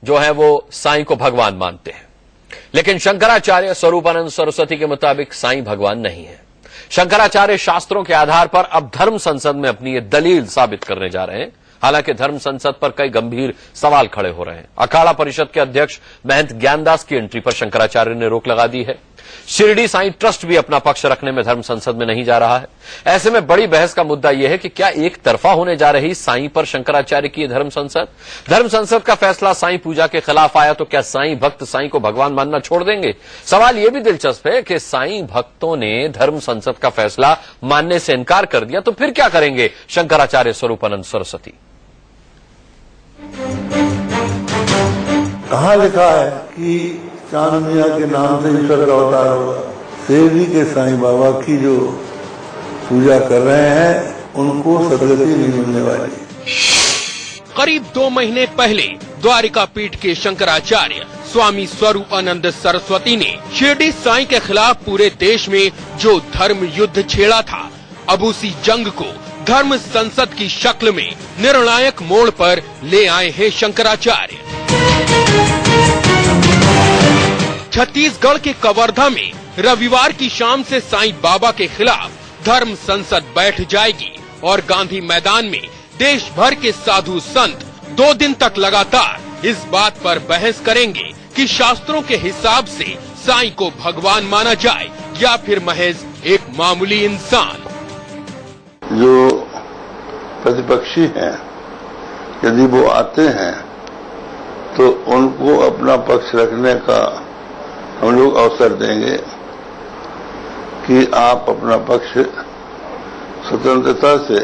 जो है वो साईं को भगवान मानते हैं, लेकिन शंकराचार्य स्वरूपानंद सरस्वती के मुताबिक साईं भगवान नहीं है। शंकराचार्य शास्त्रों के आधार पर अब धर्म संसद में अपनी ये दलील साबित करने जा रहे हैं। हालांकि धर्म संसद पर कई गंभीर सवाल खड़े हो रहे हैं। अखाड़ा परिषद के अध्यक्ष महंत ज्ञानदास की एंट्री पर शंकराचार्य ने रोक लगा दी है। शिरडी साईं ट्रस्ट भी अपना पक्ष रखने में धर्म संसद में नहीं जा रहा है। ऐसे में बड़ी बहस का मुद्दा यह है कि क्या एक तरफा होने जा रही साईं पर शंकराचार्य की धर्म संसद का फैसला साईं पूजा के खिलाफ आया तो क्या साईं भक्त साईं को भगवान मानना छोड़ देंगे? सवाल यह भी दिलचस्प है कि साईं भक्तों ने धर्म संसद का फैसला मानने से इनकार कर दिया तो फिर क्या करेंगे शंकराचार्य स्वरूपानंद सरस्वती? कहाँ लिखा है कि चांद मियाँ के नाम से ईश्वर का अवतार होगा? शिरडी के साईं बाबा की जो पूजा कर रहे हैं उनको सदगति नहीं मिलने वाली। करीब 2 महीने पहले द्वारिका पीठ के शंकराचार्य स्वामी स्वरूपानंद सरस्वती ने शिरडी साईं के खिलाफ पूरे देश में जो धर्म युद्ध छेड़ा था, अब उसी जंग को धर्म संसद की शक्ल में निर्णायक मोड़ पर ले आए हैं शंकराचार्य। छत्तीसगढ़ के कवर्धा में रविवार की शाम से साईं बाबा के खिलाफ धर्म संसद बैठ जाएगी और गांधी मैदान में देश भर के साधु संत 2 दिन तक लगातार इस बात पर बहस करेंगे कि शास्त्रों के हिसाब से साईं को भगवान माना जाए या फिर महज एक मामूली इंसान। जो प्रतिपक्षी हैं, यदि वो आते हैं तो उनको अपना पक्ष रखने का हम लोग अवसर देंगे कि आप अपना पक्ष स्वतंत्रता से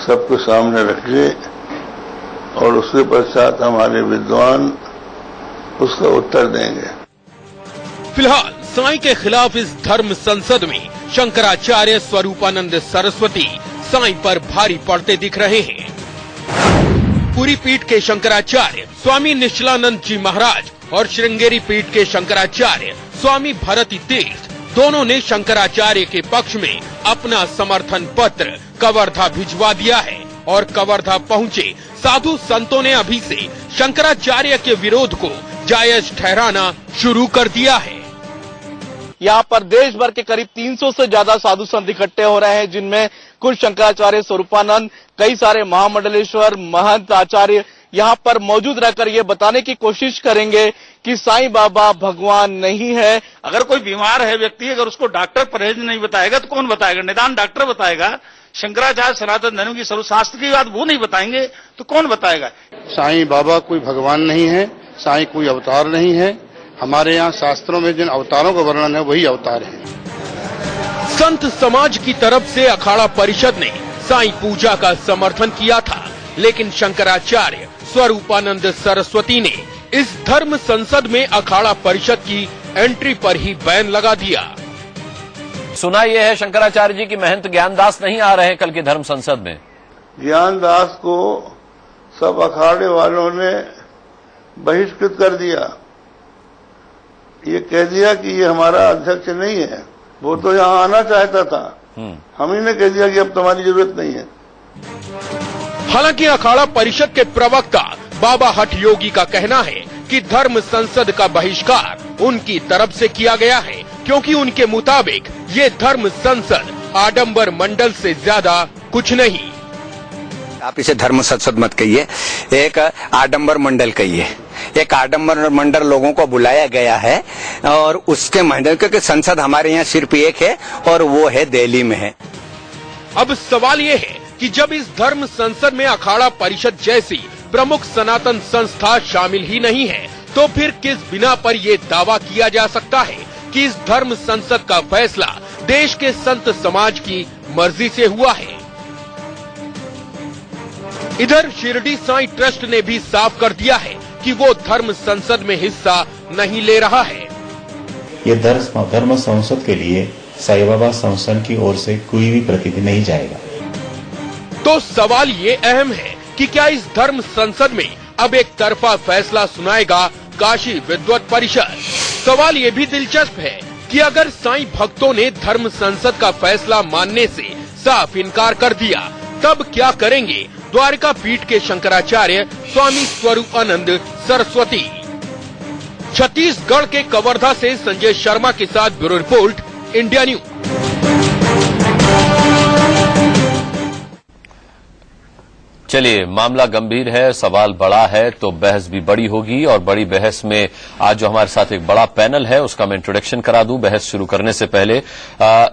सबके सामने रखिए और उसके पश्चात हमारे विद्वान उसका उत्तर देंगे। फिलहाल साईं के खिलाफ इस धर्म संसद में शंकराचार्य स्वरूपानंद सरस्वती साईं पर भारी पड़ते दिख रहे हैं। पूरी पीठ के शंकराचार्य स्वामी निश्चलानंद जी महाराज और श्रृंगेरी पीठ के शंकराचार्य स्वामी भरती तीर्थ दोनों ने शंकराचार्य के पक्ष में अपना समर्थन पत्र कवर्धा भिजवा दिया है और कवर्धा पहुंचे साधु संतों ने अभी से शंकराचार्य के विरोध को जायज ठहराना शुरू कर दिया है। यहाँ पर देश भर के करीब 300 से ज्यादा साधु संत इकट्ठे हो रहे हैं, जिनमें कुछ शंकराचार्य स्वरूपानंद, कई सारे महामंडलेश्वर महंत आचार्य यहाँ पर मौजूद रहकर ये बताने की कोशिश करेंगे कि साईं बाबा भगवान नहीं है। अगर कोई बीमार है व्यक्ति, अगर उसको डॉक्टर परहेज नहीं बताएगा तो कौन बताएगा? निदान डॉक्टर बताएगा। शंकराचार्य सनातन धर्म की सर्वशास्त्र की बात वो नहीं बताएंगे तो कौन बताएगा? साईं बाबा कोई भगवान नहीं है, साईं कोई अवतार नहीं है। हमारे यहाँ शास्त्रों में जिन अवतारों का वर्णन है वही अवतार है। संत समाज की तरफ से अखाड़ा परिषद ने साईं पूजा का समर्थन किया था, लेकिन शंकराचार्य स्वरूपानंद सरस्वती ने इस धर्म संसद में अखाड़ा परिषद की एंट्री पर ही बैन लगा दिया। सुना यह है शंकराचार्य जी की महंत ज्ञानदास नहीं आ रहे हैं कल की धर्म संसद में। ज्ञानदास को सब अखाड़े वालों ने बहिष्कृत कर दिया। ये कह दिया कि ये हमारा अध्यक्ष नहीं है। वो तो यहाँ आना चाहता था, हम ही ने कह दिया कि अब तुम्हारी जरूरत नहीं है। हालांकि अखाड़ा परिषद के प्रवक्ता बाबा हठ योगी का कहना है कि धर्म संसद का बहिष्कार उनकी तरफ से किया गया है, क्योंकि उनके मुताबिक ये धर्म संसद आडंबर मंडल से ज्यादा कुछ नहीं। आप इसे धर्म संसद मत कहिए, एक आडंबर मंडल कहिए। एक आडंबर मंडल लोगों को बुलाया गया है और उसके मंडल, क्योंकि संसद हमारे यहाँ सिर्फ एक है और वो है दिल्ली में है। अब सवाल ये है कि जब इस धर्म संसद में अखाड़ा परिषद जैसी प्रमुख सनातन संस्था शामिल ही नहीं है, तो फिर किस बिना पर ये दावा किया जा सकता है कि इस धर्म संसद का फैसला देश के संत समाज की मर्जी से हुआ है? इधर शिरडी साईं ट्रस्ट ने भी साफ कर दिया है कि वो धर्म संसद में हिस्सा नहीं ले रहा है। ये धर्म संसद के लिए साईं बाबा संस्थान की ओर से कोई भी प्रतिनिधि नहीं जाएगा। तो सवाल ये अहम है कि क्या इस धर्म संसद में अब एक तरफा फैसला सुनाएगा काशी विद्वत परिषद? सवाल ये भी दिलचस्प है कि अगर साईं भक्तों ने धर्म संसद का फैसला मानने से साफ इनकार कर दिया, तब क्या करेंगे द्वारका पीठ के शंकराचार्य स्वामी स्वरूपानंद सरस्वती। छत्तीसगढ़ के कवर्धा से संजय शर्मा के साथ ब्यूरो रिपोर्ट, इंडिया न्यूज। चलिए, मामला गंभीर है, सवाल बड़ा है, तो बहस भी बड़ी होगी। और बड़ी बहस में आज जो हमारे साथ एक बड़ा पैनल है उसका मैं इंट्रोडक्शन करा दूं। बहस शुरू करने से पहले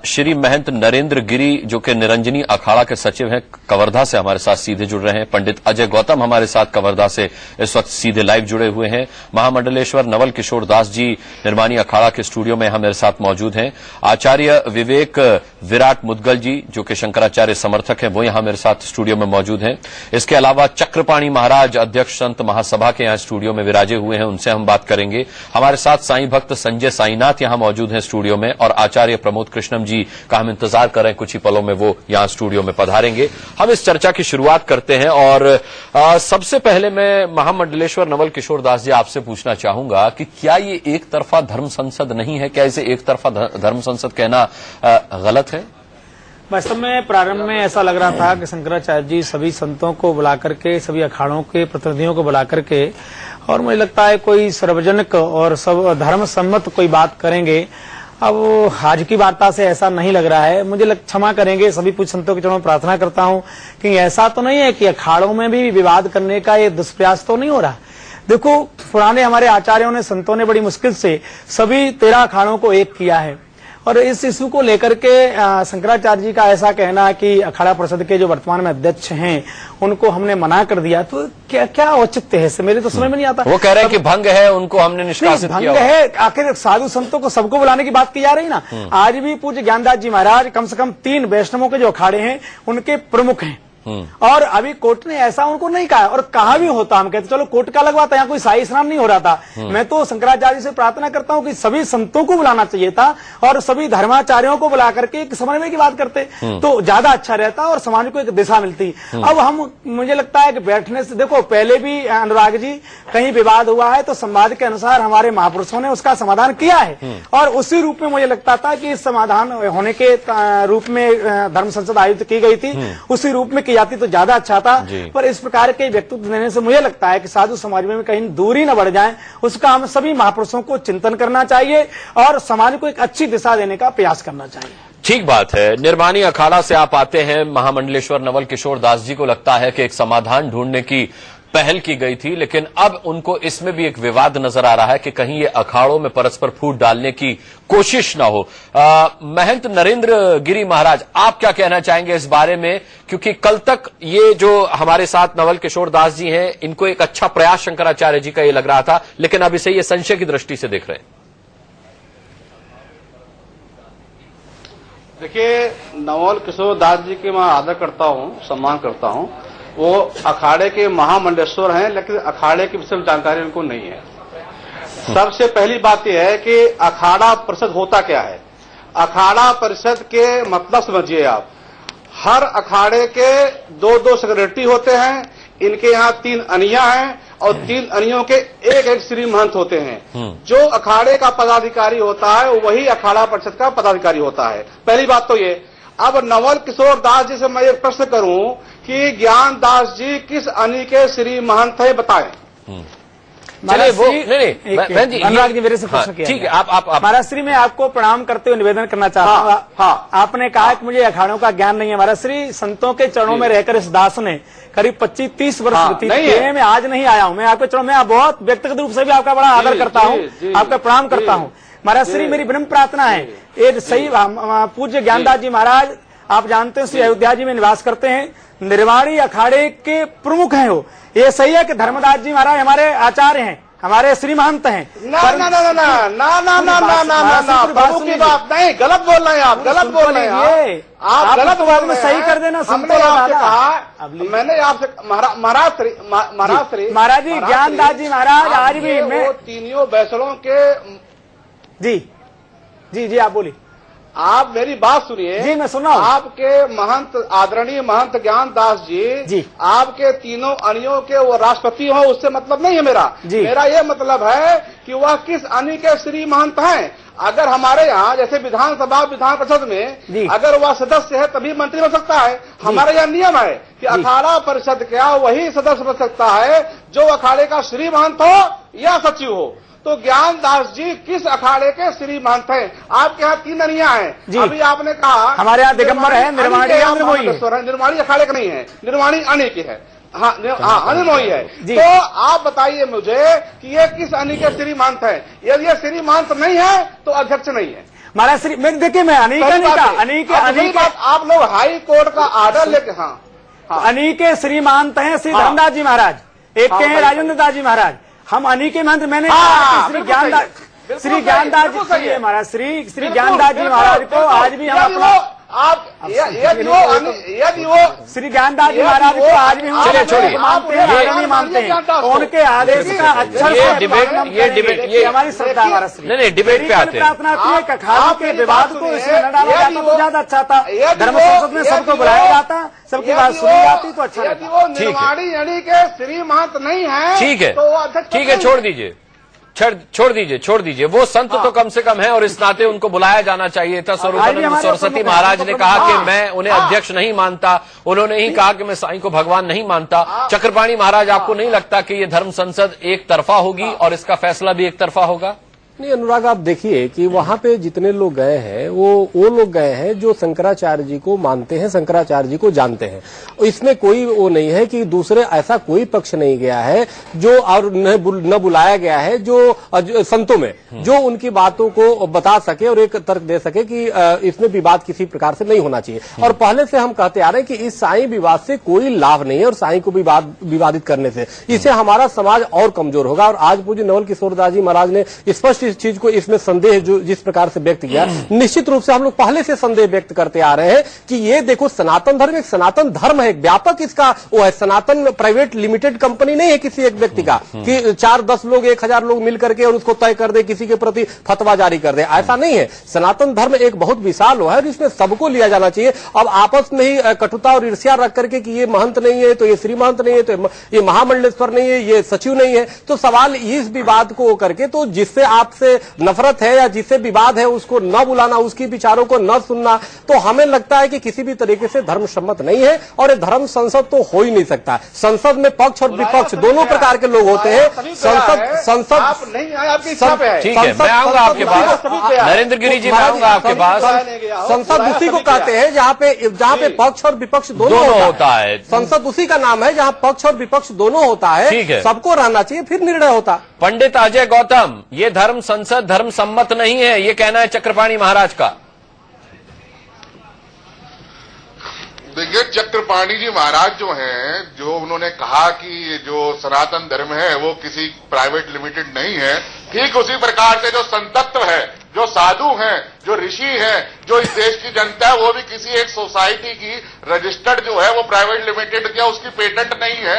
श्री महंत नरेंद्र गिरी जो कि निरंजनी अखाड़ा के सचिव हैं, कवर्धा से हमारे साथ सीधे जुड़ रहे हैं। पंडित अजय गौतम हमारे साथ कवर्धा से इस वक्त सीधे लाइव जुड़े हुए हैं। महामंडलेश्वर नवल किशोर दास जी निर्माणी अखाड़ा के स्टूडियो में यहां मेरे साथ मौजूद हैं। आचार्य विवेक विराट मुदगल जी जो कि शंकराचार्य समर्थक हैं, वो यहां मेरे साथ स्टूडियो में मौजूद हैं। इसके अलावा चक्रपाणी महाराज अध्यक्ष संत महासभा के यहां स्टूडियो में विराजे हुए हैं, उनसे हम बात करेंगे। हमारे साथ साईं भक्त संजय साईनाथ यहां मौजूद हैं स्टूडियो में, और आचार्य प्रमोद कृष्णम जी का हम इंतजार कर रहे हैं, कुछ ही पलों में वो यहां स्टूडियो में पधारेंगे। हम इस चर्चा की शुरुआत करते हैं और सबसे पहले मैं महामंडलेश्वर नवल किशोर दास जी आपसे पूछना चाहूंगा कि क्या ये एक तरफा धर्म संसद नहीं है? क्या इसे एक तरफा धर्म संसद कहना गलत है? वास्तव में प्रारंभ में ऐसा लग रहा था कि शंकराचार्य जी सभी संतों को बुला करके, सभी अखाड़ों के प्रतिनिधियों को बुला करके, और मुझे लगता है कोई सार्वजनिक और सब धर्म सम्मत कोई बात करेंगे। अब आज की वार्ता से ऐसा नहीं लग रहा है। मुझे क्षमा करेंगे, सभी पूज्य संतों के चरणों में प्रार्थना करता हूं कि ऐसा तो नहीं है कि अखाड़ों में भी विवाद करने का ये दुष्प्रयास तो नहीं हो रहा। देखो, पुराने हमारे आचार्यों ने, संतों ने बड़ी मुश्किल से सभी 13 अखाड़ों को एक किया है, और इस इशू को लेकर के शंकराचार्य जी का ऐसा कहना कि अखाड़ा परिषद के जो वर्तमान में अध्यक्ष हैं उनको हमने मना कर दिया, तो क्या क्या औचित्य है इससे? मेरे तो समझ में नहीं आता। वो कह रहे हैं कि भंग है, उनको हमने निष्कासित किया। भंग है, आखिर साधु संतों को सबको बुलाने की बात की जा रही ना। आज भी पूज्य ज्ञानदास जी महाराज कम से कम 3 वैष्णवों के जो अखाड़े हैं उनके प्रमुख हैं, और अभी कोर्ट ने ऐसा उनको नहीं कहा, और कहा भी होता हम कहते चलो कोर्ट का लगवाता, यहाँ कोई शाही स्नान नहीं हो रहा था। मैं तो शंकराचार्य से प्रार्थना करता हूँ कि सभी संतों को बुलाना चाहिए था और सभी धर्माचार्यों को बुला करके एक समन्वय की बात करते तो ज्यादा अच्छा रहता और समाज को एक दिशा मिलती। अब हम, मुझे लगता है कि बैठने से, देखो पहले भी अनुराग जी कहीं विवाद हुआ है तो संवाद के अनुसार हमारे महापुरुषों ने उसका समाधान किया है, और उसी रूप में मुझे लगता था कि इस समाधान होने के रूप में धर्म संसद आयोजित की गई थी, उसी रूप में जाती तो ज्यादा अच्छा था। पर इस प्रकार के व्यक्तित्व देने से मुझे लगता है कि साधु समाज में कहीं दूरी न बढ़ जाए, उसका हम सभी महापुरुषों को चिंतन करना चाहिए और समाज को एक अच्छी दिशा देने का प्रयास करना चाहिए। ठीक बात है। निर्माणी अखाड़ा से आप आते हैं, महामंडलेश्वर नवल किशोर दास जी को लगता है कि एक समाधान ढूंढने की पहल की गई थी, लेकिन अब उनको इसमें भी एक विवाद नजर आ रहा है कि कहीं ये अखाड़ों में परस्पर फूट डालने की कोशिश ना हो। महंत नरेंद्र गिरी महाराज, आप क्या कहना चाहेंगे इस बारे में? क्योंकि कल तक ये जो हमारे साथ नवल किशोर दास जी हैं, इनको एक अच्छा प्रयास शंकराचार्य जी का ये लग रहा था, लेकिन अब इसे ये संशय की दृष्टि से देख रहे हैं। देखिए, नवल किशोर दास जी के मैं आदर करता हूं, सम्मान करता हूं। वो अखाड़े के महामंडलेश्वर हैं, लेकिन अखाड़े की विषय जानकारी उनको नहीं है। सबसे पहली बात यह है कि अखाड़ा परिषद होता क्या है। अखाड़ा परिषद के मतलब समझिए आप, हर अखाड़े के 2-2 सेक्रेटरी होते हैं। इनके यहाँ 3 अनिया हैं और 3 अनियों के एक श्री महंत होते हैं। जो अखाड़े का पदाधिकारी होता है वही अखाड़ा परिषद का पदाधिकारी होता है। पहली बात तो ये। अब नवल किशोर दास जी से मैं एक प्रश्न करूं कि ज्ञान दास जी किस अनि के श्री महंत है, बताएं। चलिए वो नहीं, अनुराग जी मेरे से प्रश्न किया। ठीक है, आप महाराज श्री, मैं आपको प्रणाम करते हुए निवेदन करना चाहता हूँ। हाँ, आपने कहा कि मुझे अखाड़ों का ज्ञान नहीं है। महाराज श्री, संतों के चरणों में रहकर इस दास ने करीब 25-30 वर्ष व्यतीत किए। मैं आज नहीं आया हूँ, मैं आपके चरणों में बहुत व्यक्तिगत रूप से भी आपका बड़ा आदर करता हूँ, आपका प्रणाम करता हूँ। महाराज श्री, मेरी विनम्र प्रार्थना है, ये सही पूज्य ज्ञानदास जी महाराज, आप जानते हैं श्री अयोध्या जी में निवास करते हैं, निर्माणी अखाड़े के प्रमुख हैं वो। ये सही है कि धर्मदास जी महाराज हमारे आचार्य हैं, हमारे श्री महंत हैं। ना ना ना ना ना ना ना ना ना ना ना प्रभु की बात नहीं, गलत बोल रहे हैं आप, गलत बोल रहे हैं आप, गलत बोल में सही कर देना। हमने आपसे कहा, मैंने आपसे महाराज जी, ज्ञानदास जी महाराज आज भी मैं तीनों बैसलों के जी जी जी आप बोलिए। आप मेरी बात सुनिए जी, मैं सुन रहा हूं। आपके महंत आदरणीय महंत ज्ञानदास जी आपके तीनों अणियों के वो राष्ट्रपति हो, उससे मतलब नहीं है मेरा। मेरा ये मतलब है कि वह किस अणि के श्री महंत हैं। अगर हमारे यहाँ जैसे विधानसभा विधान परिषद में अगर वह सदस्य है तभी मंत्री बन सकता है। हमारे यहाँ नियम है कि अखाड़ा परिषद का वही सदस्य बन सकता है जो अखाड़े का श्री महंत हो या सचिव हो। तो ज्ञानदास जी किस अखाड़े के श्री महंत हैं? आपके यहाँ 3 अनियां हैं। अभी आपने कहा हमारे यहाँ दिगंबर है, निर्माणी अखाड़े का नहीं है, निर्माणी अणि की है। हाँ अनिर्मोही है। तो आप बताइए मुझे कि ये किस अणि के श्री महंत है? यदि ये श्री महंत नहीं है तो अध्यक्ष नहीं है। हमारा श्री देखिए मैं अनी का आप लोग हाई कोर्ट का आर्डर लेके अनी के श्री महंत हैं श्री धर्मदास जी महाराज, एक के हैं राजेंद्र दास जी महाराज। हम अनी के महंत, मैंने श्री ज्ञानदास जी महाराज, श्री ज्ञानदास जी महाराज को आज भी हम अपना यदि वो श्री ज्ञानदास जी महाराज को आज भी हम छोड़िए मानते हैं। उनके आदेश का अक्षर ये डिबेट ये हमारी श्रद्धा हमारा श्री नहीं डिबेट पे आते हैं। प्रार्थना थी कि अखाड़ों के विवाद को इसमें न डाला जाता तो ज्यादा अच्छा था। धर्म संसद में सबको बुलाया जाता, सबकी बात सुनी जाती तो अच्छा यदि वो निर्माणी अणि के श्री महंत नहीं है ठीक है छोड़ दीजिए वो संत तो कम से कम है और इस नाते उनको बुलाया जाना चाहिए था। स्वरूपानंद सरस्वती महाराज ने कहा कि मैं उन्हें अध्यक्ष नहीं मानता, उन्होंने ही कहा कि मैं साईं को भगवान नहीं मानता। चक्रपाणी महाराज, आपको नहीं लगता कि ये धर्म संसद एक तरफा होगी और इसका फैसला भी एक तरफा होगा? नहीं अनुराग, आप देखिए कि वहां पे जितने लोग गए हैं वो लोग गए हैं जो शंकराचार्य जी को मानते हैं, शंकराचार्य जी को जानते हैं। इसमें कोई वो नहीं है कि दूसरे ऐसा कोई पक्ष नहीं गया है जो और न बुलाया गया है जो संतों में जो उनकी बातों को बता सके और एक तर्क दे सके कि इसमें विवाद किसी प्रकार से नहीं होना चाहिए। और पहले से हम कहते आ रहे हैं कि इस साईं विवाद से कोई लाभ नहीं है और साईं को विवादित करने से इससे हमारा समाज और कमजोर होगा। और आज पूज्य नवल किशोर दास जी महाराज ने स्पष्ट इस चीज को, इसमें संदेह जो जिस प्रकार से व्यक्त किया, निश्चित रूप से हम लोग पहले से संदेह व्यक्त करते आ रहे हैं कि ये देखो सनातन धर्म एक सनातन धर्म है, एक व्यापक इसका वो है। सनातन प्राइवेट लिमिटेड कंपनी नहीं है किसी एक व्यक्ति का कि 4-10 लोग 1000 लोग मिल करके और उसको तय कर दे, किसी के प्रति फतवा जारी कर दे, ऐसा नहीं है। सनातन धर्म एक बहुत विशाल है और इसमें सबको लिया जाना चाहिए। अब आपस में ही कटुता और ईर्ष्या रख करके कि ये महंत नहीं है तो ये श्री महंत नहीं है तो ये महामंडलेश्वर नहीं है, ये सचिव नहीं है, तो सवाल इस विवाद को करके तो जिससे आपसे नफरत है या जिससे विवाद है उसको न बुलाना, उसकी विचारों को न सुनना, तो हमें लगता है कि किसी भी तरीके से धर्म सम्मत नहीं है और धर्म संसद तो हो ही नहीं सकता। संसद में पक्ष और विपक्ष दोनों प्रकार के लोग होते हैं। संसद नहीं आए, आपकी इच्छा पे है। ठीक है, मैं आऊंगा आपके पास, नरेंद्र गिरी जी, मैं आऊंगा आपके पास। संसद उसी को कहते हैं जहाँ पे पक्ष और विपक्ष दोनों होता है। संसद उसी का नाम है जहाँ पक्ष और विपक्ष दोनों होता है। सबको रहना चाहिए, फिर निर्णय होता। पंडित अजय गौतम, ये धर्म संसद धर्म सम्मत नहीं है, ये कहना है चक्रपाणी महाराज का। देखिए, चक्रपाणी जी महाराज जो हैं, जो उन्होंने कहा कि जो सनातन धर्म है वो किसी प्राइवेट लिमिटेड नहीं है, ठीक उसी प्रकार से जो संतत्व है, जो साधु हैं, जो ऋषि हैं, जो इस देश की जनता है, वो भी किसी एक सोसाइटी की रजिस्टर्ड जो है वो प्राइवेट लिमिटेड या उसकी पेटेंट नहीं है।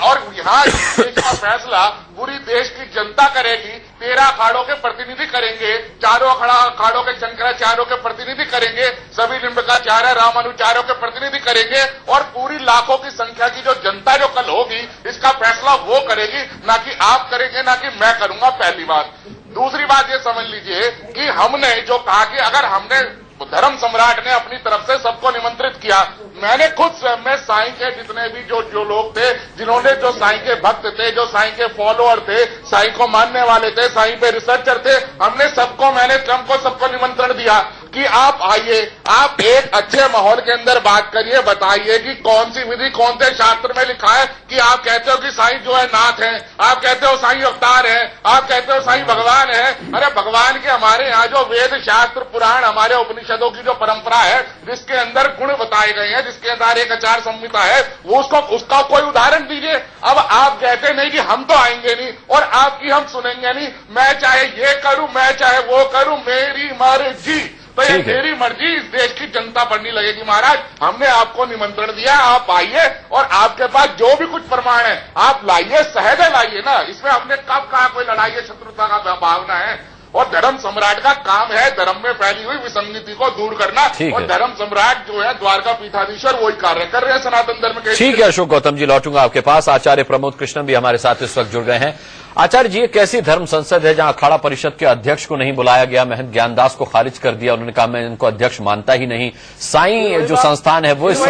और यहाँ इस देश का फैसला पूरी देश की जनता करेगी। 13 अखाड़ों के प्रतिनिधि करेंगे, 4 अखाड़ों के शंकराचार्यों के प्रतिनिधि करेंगे, सभी लिंबाचार्य रामानुचार्यों के प्रतिनिधि करेंगे और पूरी लाखों की संख्या की जो जनता जो कल होगी इसका फैसला वो करेगी, ना कि आप करेंगे, ना कि मैं करूंगा। पहली बात। दूसरी बात ये समझ लीजिए कि हमने जो कहा कि अगर हमने धर्म सम्राट ने अपनी तरफ से सबको निमंत्रित किया, मैंने खुद स्वयं में साईं के जितने भी जो लोग थे, जिन्होंने जो साईं के भक्त थे, जो साईं के फॉलोअर थे, साईं को मानने वाले थे, साईं पे रिसर्चर थे, हमने सबको निमंत्रण दिया कि आप आइए, आप एक अच्छे माहौल के अंदर बात करिए, बताइए कि कौन सी विधि कौन से शास्त्र में लिखा है कि आप कहते हो कि साईं जो है नाथ है, आप कहते हो साईं अवतार है, आप कहते हो साईं भगवान है। अरे भगवान के हमारे यहाँ जो वेद शास्त्र पुराण हमारे उपनिषदों की जो परंपरा है, जिसके अंदर गुण बताए गए हैं, जिसके अंदर एक आचार संहिता है, वो उसका कोई उदाहरण दीजिए। अब आप कहते नहीं कि हम तो आएंगे नहीं और आपकी हम सुनेंगे नहीं, मैं चाहे ये करूं, मैं चाहे वो करूं, मेरी मर्जी। तो ये मेरी मर्जी इस देश की जनता पढ़नी लगेगी। महाराज, हमने आपको निमंत्रण दिया, आप आइए और आपके पास जो भी कुछ प्रमाण है आप लाइए, सहज लाइए ना। इसमें हमने कब कहा कोई लड़ाई शत्रुता का भावना है। और धर्म सम्राट का काम है धर्म में फैली हुई विसंगति को दूर करना, और धर्म सम्राट जो है द्वारका पीठाधीश्वर वही कार्य कर रहे हैं सनातन धर्म के। ठीक है अशोक गौतम जी, लौटूंगा आपके पास। आचार्य प्रमोद कृष्णन भी हमारे साथ इस वक्त जुड़ गए हैं। आचार्य जी, ये कैसी धर्म संसद है जहां अखाड़ा परिषद के अध्यक्ष को नहीं बुलाया गया, महंत ज्ञानदास को खारिज कर दिया, उन्होंने कहा मैं इनको अध्यक्ष मानता ही नहीं। साईं जो संस्थान है वो इस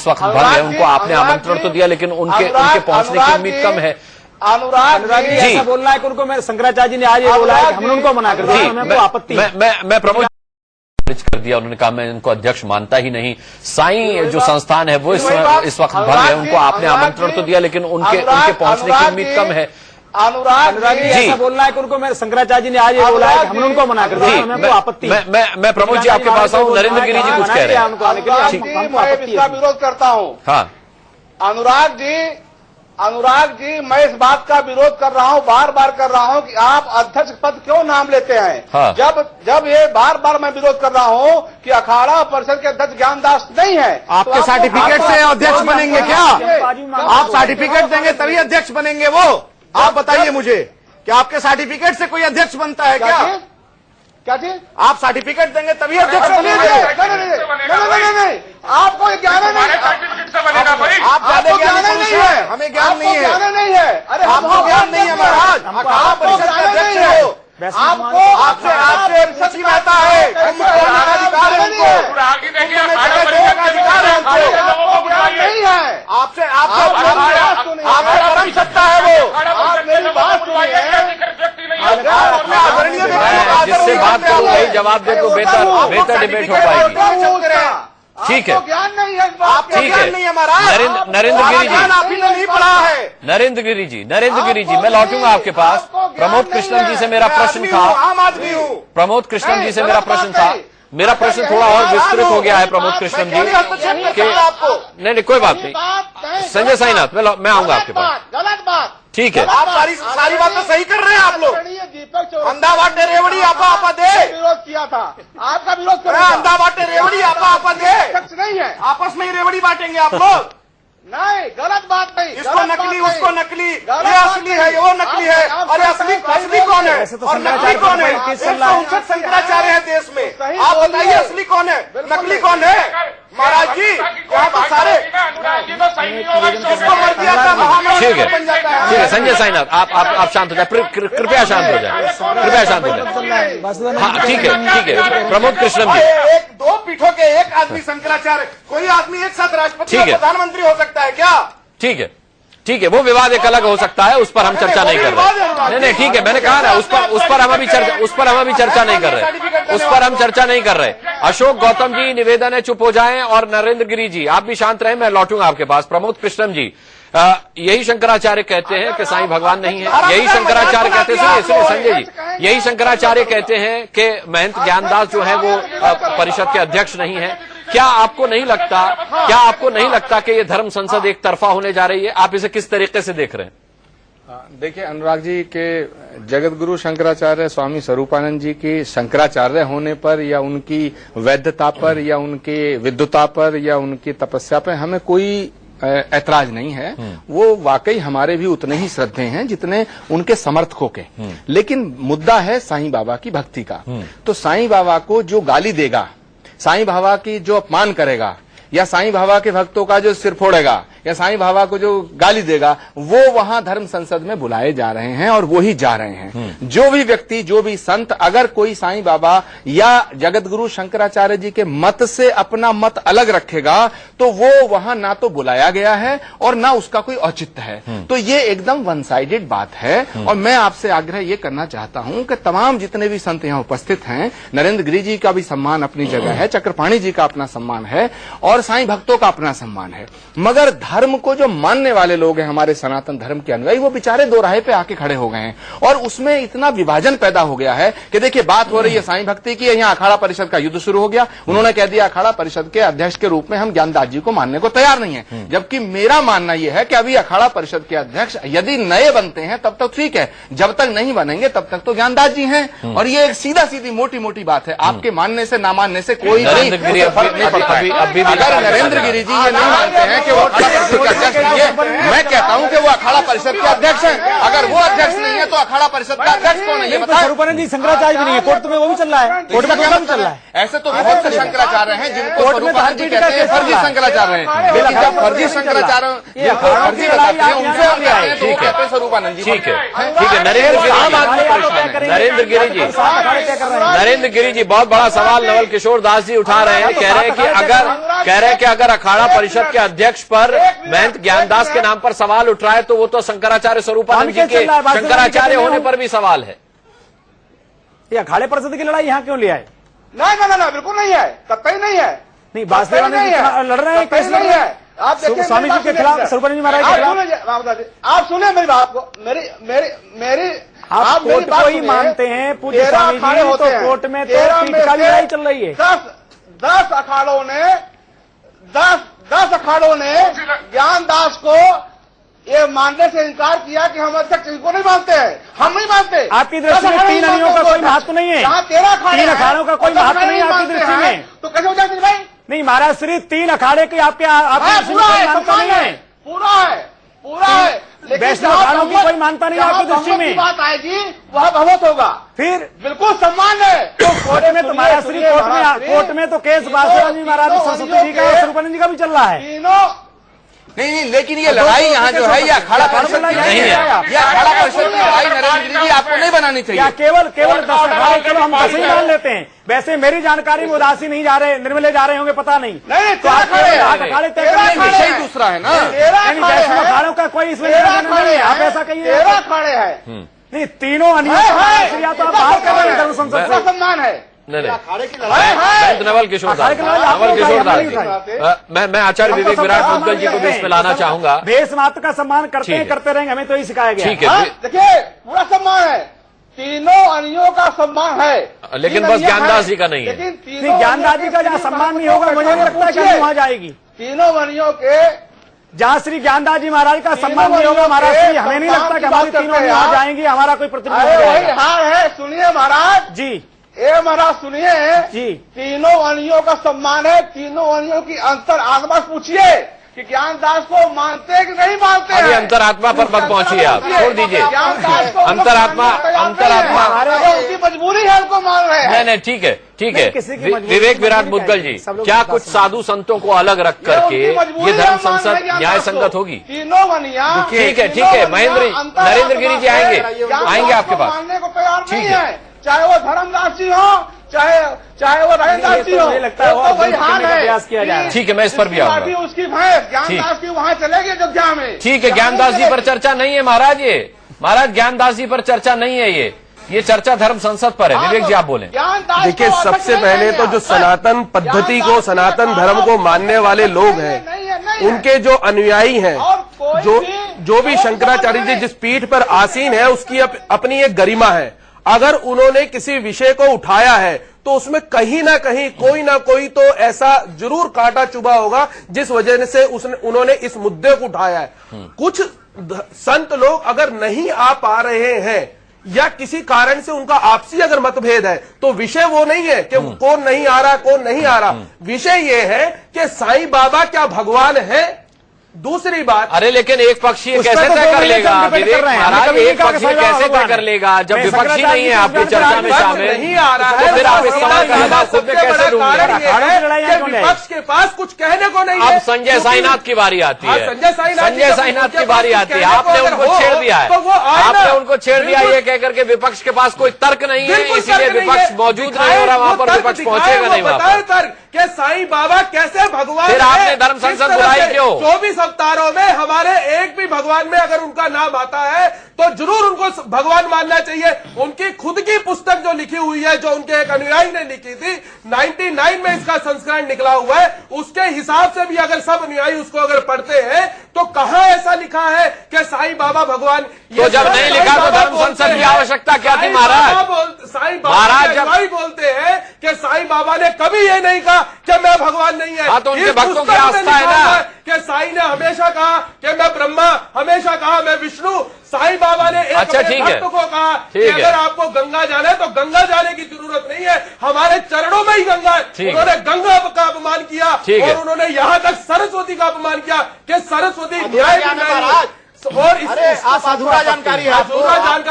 वक्त भंग है, उनको आपने आमंत्रण तो दिया लेकिन उनके पहुंच की उम्मीद कम है। अनुराग जी ऐसा बोलना है कि उनको मैं शंकराचार्य जी ने आज ये बोला है कि हमने उनको मना कर दिया, हमें तो आपत्ति है। मैं प्रमोद खारिज कर दिया, उन्होंने कहा मैं इनको अध्यक्ष मानता ही नहीं। साईं जो संस्थान है वो इस वक्त भंग है, उनको आपने आमंत्रण तो दिया लेकिन उनके पहुंचने की उम्मीद कम है। अनुराग जी ऐसा बोलना है कि उनको मैं शंकराचार्य जी ने आज ये बोला है कि हमने उनको मना कर दिया, हमें तो आपत्ति है। मैं प्रमोद जी आपके पास आऊँ, नरेंद्र गिरी जी कुछ कह रहे हैं। मैं इसका विरोध करता हूँ। हाँ अनुराग जी मैं इस बात का विरोध कर रहा हूँ, बार बार कर रहा हूँ कि आप अध्यक्ष पद क्यों नाम लेते हैं। हाँ। जब ये बार बार मैं विरोध कर रहा हूँ कि अखाड़ा परिषद के अध्यक्ष ज्ञानदास नहीं है, आपके सर्टिफिकेट से अध्यक्ष बनेंगे क्या? आप सर्टिफिकेट देंगे तभी अध्यक्ष बनेंगे वो? आप बताइए मुझे, क्या आपके सर्टिफिकेट से कोई अध्यक्ष बनता है क्या? क्या चीज? आप सर्टिफिकेट देंगे तभी अध्यक्ष बनेंगे? नहीं, आपको ज्ञान नहीं है, आपको ज्ञान नहीं है, हमें ज्ञान नहीं है। अरे आपको ज्ञान नहीं है महाराज, अखाड़ा परिषद के अध्यक्ष हो, आपसे रुचि रहता है, अधिकार है उनको, नहीं है आपसे परम सत्ता है वो। जिससे बात करो वही जवाब दे तो बेहतर डिबेट हो पाएगी। ठीक है, ज्ञान नहीं है, ठीक है। नरेंद्र गिरी जी, आपने नहीं पढ़ा है। नरेंद्र गिरी जी मैं लौटूंगा आपके पास। प्रमोद कृष्णन जी से मेरा प्रश्न था, आम आदमी हूँ। प्रमोद कृष्णन जी से मेरा प्रश्न था, मेरा प्रश्न थोड़ा और विस्तृत हो गया है प्रमोद कृष्णन जी के। नहीं कोई बात नहीं, संजय साईनाथ मैं आऊंगा आपके पास। गलत बात, ठीक है। आप सारी बातें सही कर रहे हैं आप लोग। अंधा बाटे रेवड़ी आपा दे विरोध किया था, आपका विरोध कर अंधा बाटे रेवड़ी आपा दे, नहीं है, आपस में ही रेवड़ी बांटेंगे आप लोग। नहीं, गलत बात नहीं। इसको नकली उसको नकली, ये असली है वो नकली है। अरे असली कौन है और नकली कौन है? 159 शंकराचार्य है देश में, आप बताइए असली कौन है नकली कौन है? महाराज जी यहाँ तो सारे इसको मर दिया था। ठीक है संजय साईनाथ आप शांत हो जाए, कृपया शांत हो जाए, कृपया शांत हो जाए। हाँ ठीक है प्रमोद कृष्णन जी, एक दो पीठों के एक आदमी शंकराचार्य, कोई आदमी एक साथ राष्ट्रपति और प्रधानमंत्री हो सकता है क्या? ठीक है वो विवाद एक अलग हो सकता है, उस पर हम चर्चा नहीं कर रहे। नहीं ठीक है, मैंने कहा ना उस पर हम अभी चर्चा नहीं कर रहे, उस पर हम चर्चा नहीं कर रहे। अशोक गौतम जी निवेदन है चुप हो जाएं, और नरेंद्र गिरी जी आप भी शांत रहें, मैं लौटूंगा आपके पास। प्रमोद कृष्णन जी, यही शंकराचार्य कहते हैं कि साईं भगवान नहीं है, यही शंकराचार्य कहते हैं, सुनिए संजय जी, यही शंकराचार्य कहते हैं कि महंत ज्ञानदास जो है वो परिषद के अध्यक्ष नहीं है। क्या आपको नहीं लगता कि ये धर्म संसद एक तरफा होने जा रही है? आप इसे किस तरीके से देख रहे हैं? देखिए अनुराग जी के जगत गुरु शंकराचार्य स्वामी स्वरूपानंद जी की शंकराचार्य होने पर या उनकी वैधता पर या उनकी विद्वता पर या उनकी तपस्या पर हमें कोई ऐतराज नहीं है। वो वाकई हमारे भी उतने ही श्रद्धे हैं जितने उनके समर्थकों के। लेकिन मुद्दा है साईं बाबा की भक्ति का। तो साईं बाबा को जो गाली देगा, साईं बाबा की जो अपमान करेगा, या साईं बाबा के भक्तों का जो सिर फोड़ेगा, या साईं बाबा को जो गाली देगा, वो वहां धर्म संसद में बुलाए जा रहे हैं और वो ही जा रहे हैं। जो भी व्यक्ति, जो भी संत, अगर कोई साईं बाबा या जगत गुरु शंकराचार्य जी के मत से अपना मत अलग रखेगा तो वो वहां ना तो बुलाया गया है और ना उसका कोई औचित्य है। तो ये एकदम वन साइडेड बात है। और मैं आपसे आग्रह ये करना चाहता हूं कि तमाम जितने भी संत यहां उपस्थित हैं, नरेंद्र गिरी जी का भी सम्मान अपनी जगह है, चक्रपाणी जी का अपना सम्मान है और साईं भक्तों का अपना सम्मान है, मगर धर्म को जो मानने वाले लोग हैं, हमारे सनातन धर्म के अनुयायी, वो बेचारे दो राहे पे आके खड़े हो गए हैं और उसमें इतना विभाजन पैदा हो गया है कि देखिए बात हो रही है साईं भक्ति की, यहाँ अखाड़ा परिषद का युद्ध शुरू हो गया। उन्होंने कह दिया अखाड़ा परिषद के अध्यक्ष के रूप में हम ज्ञानदास जी को मानने को तैयार नहीं है, जबकि मेरा मानना यह है कि अभी अखाड़ा परिषद के अध्यक्ष यदि नए बनते हैं तब तक ठीक है, जब तक नहीं बनेंगे तब तक तो ज्ञानदास जी हैं। और ये एक सीधा सीधी मोटी मोटी बात है, आपके मानने से ना मानने से कोई फर्क नहीं पड़ता। अगर नरेंद्र गिरी जी ये नहीं मानते हैं कि वो अध्यक्ष, मैं कहता हूं कि वो अखाड़ा परिषद के अध्यक्ष हैं। अगर वो अध्यक्ष नहीं है तो अखाड़ा परिषद का अध्यक्ष कौन है ये बताएं। स्वरूपानंद जी शंकराचार्य भी नहीं है, कोर्ट में वो भी चल रहा है, कोर्ट में भी चल रहा है। ऐसे तो बहुत से शंकराचार्य हैं जिनको स्वरूपानंद जी कहते हैं फर्जी शंकराचार्य हैं, लेकिन जब फर्जी शंकराचार्य जिनको फर्जी बताते हैं उनसे हम कहते हैं तो वो कहते हैं स्वरूपानंद जी। ठीक है नरेंद्र गिरी जी बहुत बड़ा सवाल नवल किशोर दास जी उठा रहे हैं। कह रहे हैं कि अगर अखाड़ा परिषद के अध्यक्ष पर महंत ज्ञानदास के नाम पर सवाल उठ रहा है तो वो तो शंकराचार्य स्वरूपानंद जी के शंकराचार्य होने पर भी सवाल है। ये अखाड़े परिषद की लड़ाई यहाँ क्यों ले आए? नहीं, बिल्कुल नहीं है, कतई नहीं है। नहीं, वासुदेवानंद जी लड़ रहे हैं, कैसे लड़ रहे हैं? आप देखिए स्वामी जी के खिलाफ, स्वरूपानंद जी महाराज के खिलाफ। आप सुने मेरी बात को, मेरी आप कोर्ट को ही मानते हैं पूज्य स्वामी जी, तो कोर्ट में तो पीठ का लड़ाई चल रही है। 10 अखाड़ों ने ज्ञानदास को ये मानने से इनकार किया कि हम अध्यक्ष इनको नहीं मानते हैं, हम नहीं मानते। आपकी दृष्टि में 3 अनियों का कोई महत्व नहीं है, 3 अखाड़ों का कोई महत्व नहीं है आपकी दृष्टि में, तो कैसे हो जाए भाई? नहीं महाराज श्री 3 अखाड़े के आपकी दृष्टि में कोई मानता नहीं है, पूरा है, वैष्णव अखाड़ों की कोई मानता नहीं आपकी दृष्टि में। बात आएगी वह भगवत होगा, फिर बिल्कुल सम्मान है। तो कोर्ट में तो महाराज श्री कोर्ट में तो केस वासुदेवानंद जी महाराज सरस्वती जी का और स्वरूपानंद जी का भी चल रहा है। नहीं, लेकिन ये लड़ाई यहाँ जो है ये अखाड़ा परिषद नहीं है, ये अखाड़ा परिषद की लड़ाई नरेंद्र गिरी जी आपको नहीं बनानी चाहिए। केवल 10 अखाड़े, चलो हम 10 ही मान लेते हैं। वैसे मेरी जानकारी में उदासी नहीं जा रहे, निर्मले जा रहे होंगे पता नहीं, तो अखाड़े तय करने विषय दूसरा है ना, वैष्णव अखाड़ों का कोई इसमें नहीं है। आप ऐसा कहिए 13 अखाड़े हैं, नहीं तीनों अनियों या तो आप बाहर कर रहे हैं धर्म संसद से, सम्मान है। नहीं नवल किशोर दास मैं आचार्य विवेक विराट मुद्गल जी को भी इसमें लाना चाहूंगा। देश मात्र का सम्मान करते रहेंगे, हमें तो ही सिखाया गया। ठीक है, देखिए पूरा सम्मान है, तीनों अनियों का सम्मान है, लेकिन बस ज्ञानदास जी का नहीं है। लेकिन ज्ञानदास जी का जहाँ सम्मान नहीं होगा मुझे नहीं लगता कि वहाँ जाएगी। तीनों अनियों के जहाँ श्री ज्ञानदास जी महाराज का सम्मान नहीं होगा महाराज श्री, हमें नहीं लगता कि हमारी तीनों वहाँ जाएंगी, हमारा कोई प्रतिनिधि हार है। सुनिए महाराज जी, महाराज सुनिए जी, तीनों अनियों का सम्मान है, तीनों अनियों की अंतर आत्मा पूछिए कि ज्ञानदास को मानते कि नहीं मानते हैं। अभी अंतरात्मा पर मत पहुंचिए, आप छोड़ दीजिए अंतरात्मा उनकी मजबूरी है, उनको मान रहे हैं। नहीं ठीक है विवेक विराट मुद्गल जी, क्या कुछ साधु संतों को अलग रख करके ये धर्म संसद न्याय संगत होगी? तीनों अनिया ठीक है नरेंद्र गिरी जी आएंगे आपके पास। मानने को तैयार नहीं है, चाहे वो धर्मदास जी हो चाहे वो राजेंद्र जी हो, लगता है तो वही हाल है। ठीक है, मैं इस पर भी आऊंगा। उसकी भैंस ज्ञानदास की वहाँ चलेगी अयोध्या में। ठीक है, ज्ञानदास जी पर चर्चा नहीं है महाराज, महाराज ज्ञानदास जी पर चर्चा नहीं है, ये चर्चा धर्म संसद पर है। विवेक जी आप बोले। देखिए सबसे पहले तो जो सनातन पद्धति को, सनातन धर्म को मानने वाले लोग हैं, उनके जो अनुयायी हैं, जो भी शंकराचार्य जी जिस पीठ पर आसीन है उसकी अपनी एक गरिमा है। अगर उन्होंने किसी विषय को उठाया है तो उसमें कहीं ना कहीं कोई ना कोई तो ऐसा जरूर कांटा चुभा होगा जिस वजह से उन्होंने इस मुद्दे को उठाया है। कुछ संत लोग अगर नहीं आ पा रहे हैं या किसी कारण से उनका आपसी अगर मतभेद है तो विषय वो नहीं है कि कौन नहीं आ रहा कौन नहीं आ रहा, विषय ये है कि साईं बाबा क्या भगवान है। दूसरी बात, अरे लेकिन एक पक्षी कैसे तय कर लेगा विवेक महाराज, एक पक्षी कैसे तय कर लेगा जब विपक्षी नहीं है आपकी चर्चा में शामिल नहीं आ रहा है, फिर आप इस सवाल का जवाब खुद में कैसे ढूंढेंगे? विपक्ष के पास कुछ कहने को नहीं है। अब संजय साईनाथ की बारी आती है, संजय साईनाथ की बारी आती है। आपने उनको छेड़ दिया है, आपने उनको छेड़ दिया ये कहकर के विपक्ष के पास कोई तर्क नहीं है, इसीलिए विपक्ष मौजूद नहीं हो रहा, वहां पर विपक्ष पहुंचेगा नहीं वहां पर। साईं बाबा कैसे भगवान, फिर आपने धर्म संसद बुलाई क्यों? 24 अवतारों में हमारे एक भी भगवान में अगर उनका नाम आता है तो जरूर उनको भगवान मानना चाहिए। उनकी खुद की पुस्तक जो लिखी हुई है, जो उनके एक अनुयायी ने लिखी थी, 99 में इसका संस्करण निकला हुआ है, उसके हिसाब से भी अगर सब अनुयायी उसको अगर पढ़ते हैं तो कहां ऐसा लिखा है कि साईं बाबा भगवान? तो जब नहीं लिखा तो धर्म संसद की आवश्यकता क्या थी महाराज? साईं बाबा अनुयायी बोलते हैं कि साईं बाबा ने कभी ये नहीं कहा कि मैं भगवान नहीं है। तो उनके भक्तों की आस्था है ना कि साईं ने हमेशा कहा कि मैं ब्रह्मा, हमेशा कहा मैं विष्णु। साईं बाबा ने एक अपने भक्त को कहा कि अगर आपको गंगा जाना है तो गंगा जाने की जरूरत नहीं है, हमारे चरणों में ही गंगा है। उन्होंने गंगा का अपमान किया और उन्होंने यहाँ तक सरस्वती का अपमान किया कि सरस्वती न्याय और आप अधूरा जानकारी है,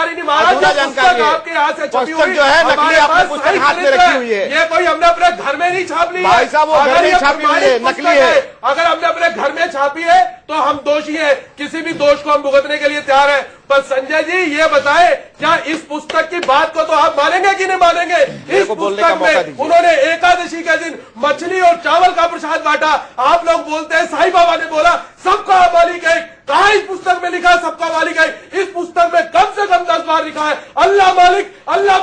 जानकारी नहीं महाराज, जानकारी आपके यहाँ से छपी हुई जो है नकली आपने पुस्तक हाथ में रखी हुई है, ये कोई हमने अपने घर में नहीं छाप ली है भाई साहब, वो घर में छापी हुई है, नकली है। अगर हमने अपने घर में छापी है तो हम दोषी हैं, किसी भी दोष को हम भुगतने के लिए तैयार हैं। पर संजय जी ये बताएं, क्या इस पुस्तक की बात को तो आप मानेंगे कि नहीं मानेंगे? इस पुस्तक में उन्होंने एकादशी के दिन मछली और चावल का प्रसाद बांटा। आप लोग बोलते हैं साईं बाबा ने बोला सबका मालिक है, कहा इस पुस्तक में लिखा है सबका मालिक है? इस पुस्तक में कम से कम 10 बार लिखा है अल्लाह मालिक और अल्लाह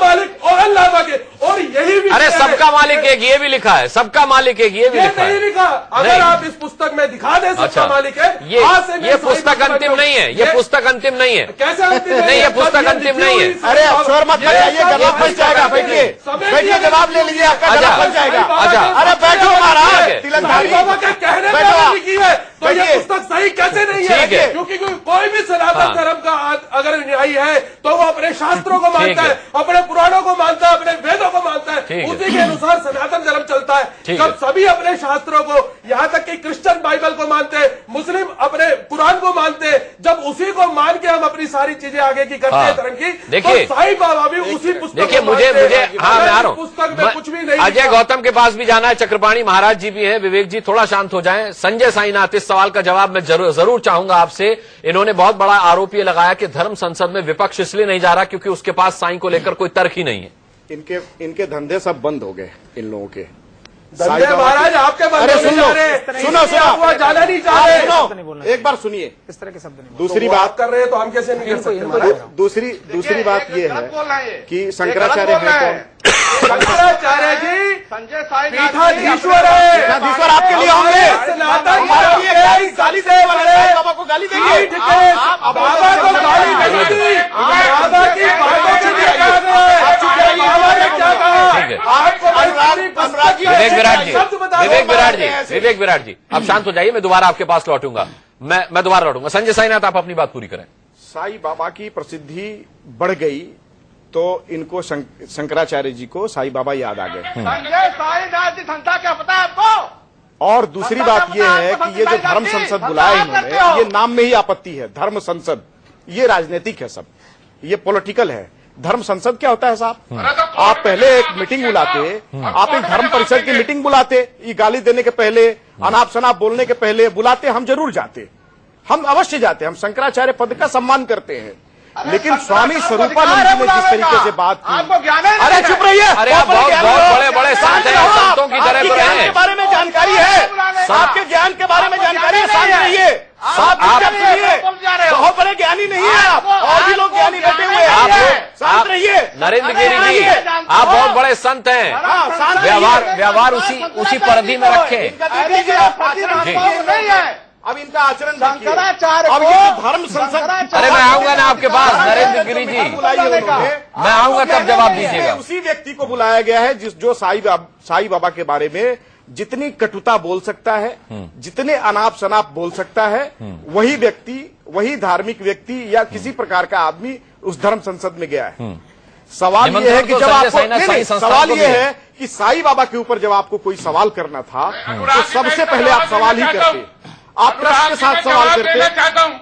मालिक, और यही भी अरे सबका मालिक एक ये भी लिखा है, सबका मालिक एक ये भी लिखा नहीं लिखा। अगर आप इस पुस्तक में दिखा दें सबका मालिक है, ये पुस्तक अंतिम नहीं है, ये पुस्तक अंतिम नहीं है। कैसे अंतिम नहीं, ये पुस्तक अंतिम नहीं है। अरे अफसर मत बताइए, गला फंस जाएगा। बैठिए, जवाब ले लीजिए, आपका गला फंस जाएगा। अरे बैठो महाराज, तिलकधारी बाबा के कहने पर लिखी है तो ये पुस्तक सही कैसे नहीं है? क्योंकि कोई भी सनातन धर्म का अगर न्यायी है तो वो अपने शास्त्रों को मानता है, अपने पुराणों को मानता है, अपने वेदों को मानता है, उसी के अनुसार सनातन धर्म चलता है। जब सभी अपने शास्त्रों को, यहाँ तक कि क्रिश्चियन बाइबल को मानते हैं, मुस्लिम अपने कुरान को मानते हैं, जब उसी को मान के हम अपनी सारी चीजें आगे की करते हैं धर्म की, देखिए साईं बाबा भी उसी पुस्तक देखिए मुझे हाँ मैं आ रहा हूँ, पुस्तक में कुछ भी नहीं। अजय गौतम के पास भी जाना है, चक्रपाणी महाराज जी भी हैं, विवेक जी थोड़ा शांत हो जाएं। संजय साईनाथ, इस सवाल का जवाब मैं जरूर चाहूंगा आपसे। इन्होंने बहुत बड़ा आरोप ये लगाया कि धर्म संसद में विपक्ष इसलिए नहीं जा रहा क्योंकि उसके पास साईं को लेकर कोई तर्क ही नहीं है। इनके धंधे सब बंद हो गए इन लोगों के। महाराज आपके सुनो जाना नहीं चाह रहे, एक बार सुनिए, इस तरह के शब्द नहीं। दूसरी बात कर रहे हैं तो हम कैसे नहीं कर सकते? दूसरी बात ये है कि शंकराचार्य है कौन? शंकराचार्य जी संजय पीठाधीश्वर है, पीठाधीश्वर आपके लिए होंगे। गाली देंगे बाबा को, गाली देंगे बाबा को गाली देंगे, बाबा की बातों से विवेक विराट जी आप शांत हो जाइए, मैं दोबारा आपके पास लौटूंगा, मैं दोबारा लौटूंगा। संजय साईनाथ आप अपनी बात पूरी करें। साईं बाबा की प्रसिद्धि बढ़ गई तो इनको शंकराचार्य जी को साईं बाबा याद आ गए। संजय साईनाथ जी संस्था क्या पता है आपको? और दूसरी बात यह है कि ये जो धर्म संसद बुलाया इन्होंने, ये नाम में ही आपत्ति है। धर्म संसद ये राजनीतिक है, सब ये पॉलिटिकल है। धर्म संसद क्या होता है साहब? आप पहले एक मीटिंग बुलाते, आप एक धर्म परिषद की मीटिंग बुलाते, ये गाली देने के पहले, अनाप शनाप बोलने के पहले बुलाते, हम जरूर जाते, हम अवश्य जाते, हम शंकराचार्य पद का सम्मान करते हैं। लेकिन स्वामी स्वरूपानंद जी ने जिस तरीके से बात की, अरे चुप रहिए, अरे आप बहुत बड़े संत हैं, संतों की तरह तो ज्ञान के बारे में जानकारी है, आपके ज्ञान के बारे में जानकारी है, शांत रहिए। आप बहुत बड़े ज्ञानी नहीं है आप, और भी लोग ज्ञानी बैठे हुए हैं, शांत रहिए। नरेंद्र गिरी जी आप बहुत बड़े संत हैं, व्यवहार उसी परिधि में रखें। अब इनका आचरण शंकराचार्य, अब ये धर्म संसद, अरे मैं आऊंगा ना आपके पास नरेंद्र गिरी जी, मैं आऊंगा तब जवाब दीजिएगा। उसी व्यक्ति को बुलाया गया है जो साईं बाबा के बारे में जितनी कटुता बोल सकता है, जितने अनाप शनाप बोल सकता है, वही व्यक्ति, वही धार्मिक व्यक्ति या किसी प्रकार का आदमी उस धर्म संसद में गया है। सवाल यह है कि जब आपको सवाल यह है कि साईं बाबा के ऊपर जब आपको कोई सवाल करना था तो सबसे पहले आप सवाल ही करते, आप प्रश्न के साथ सवाल करते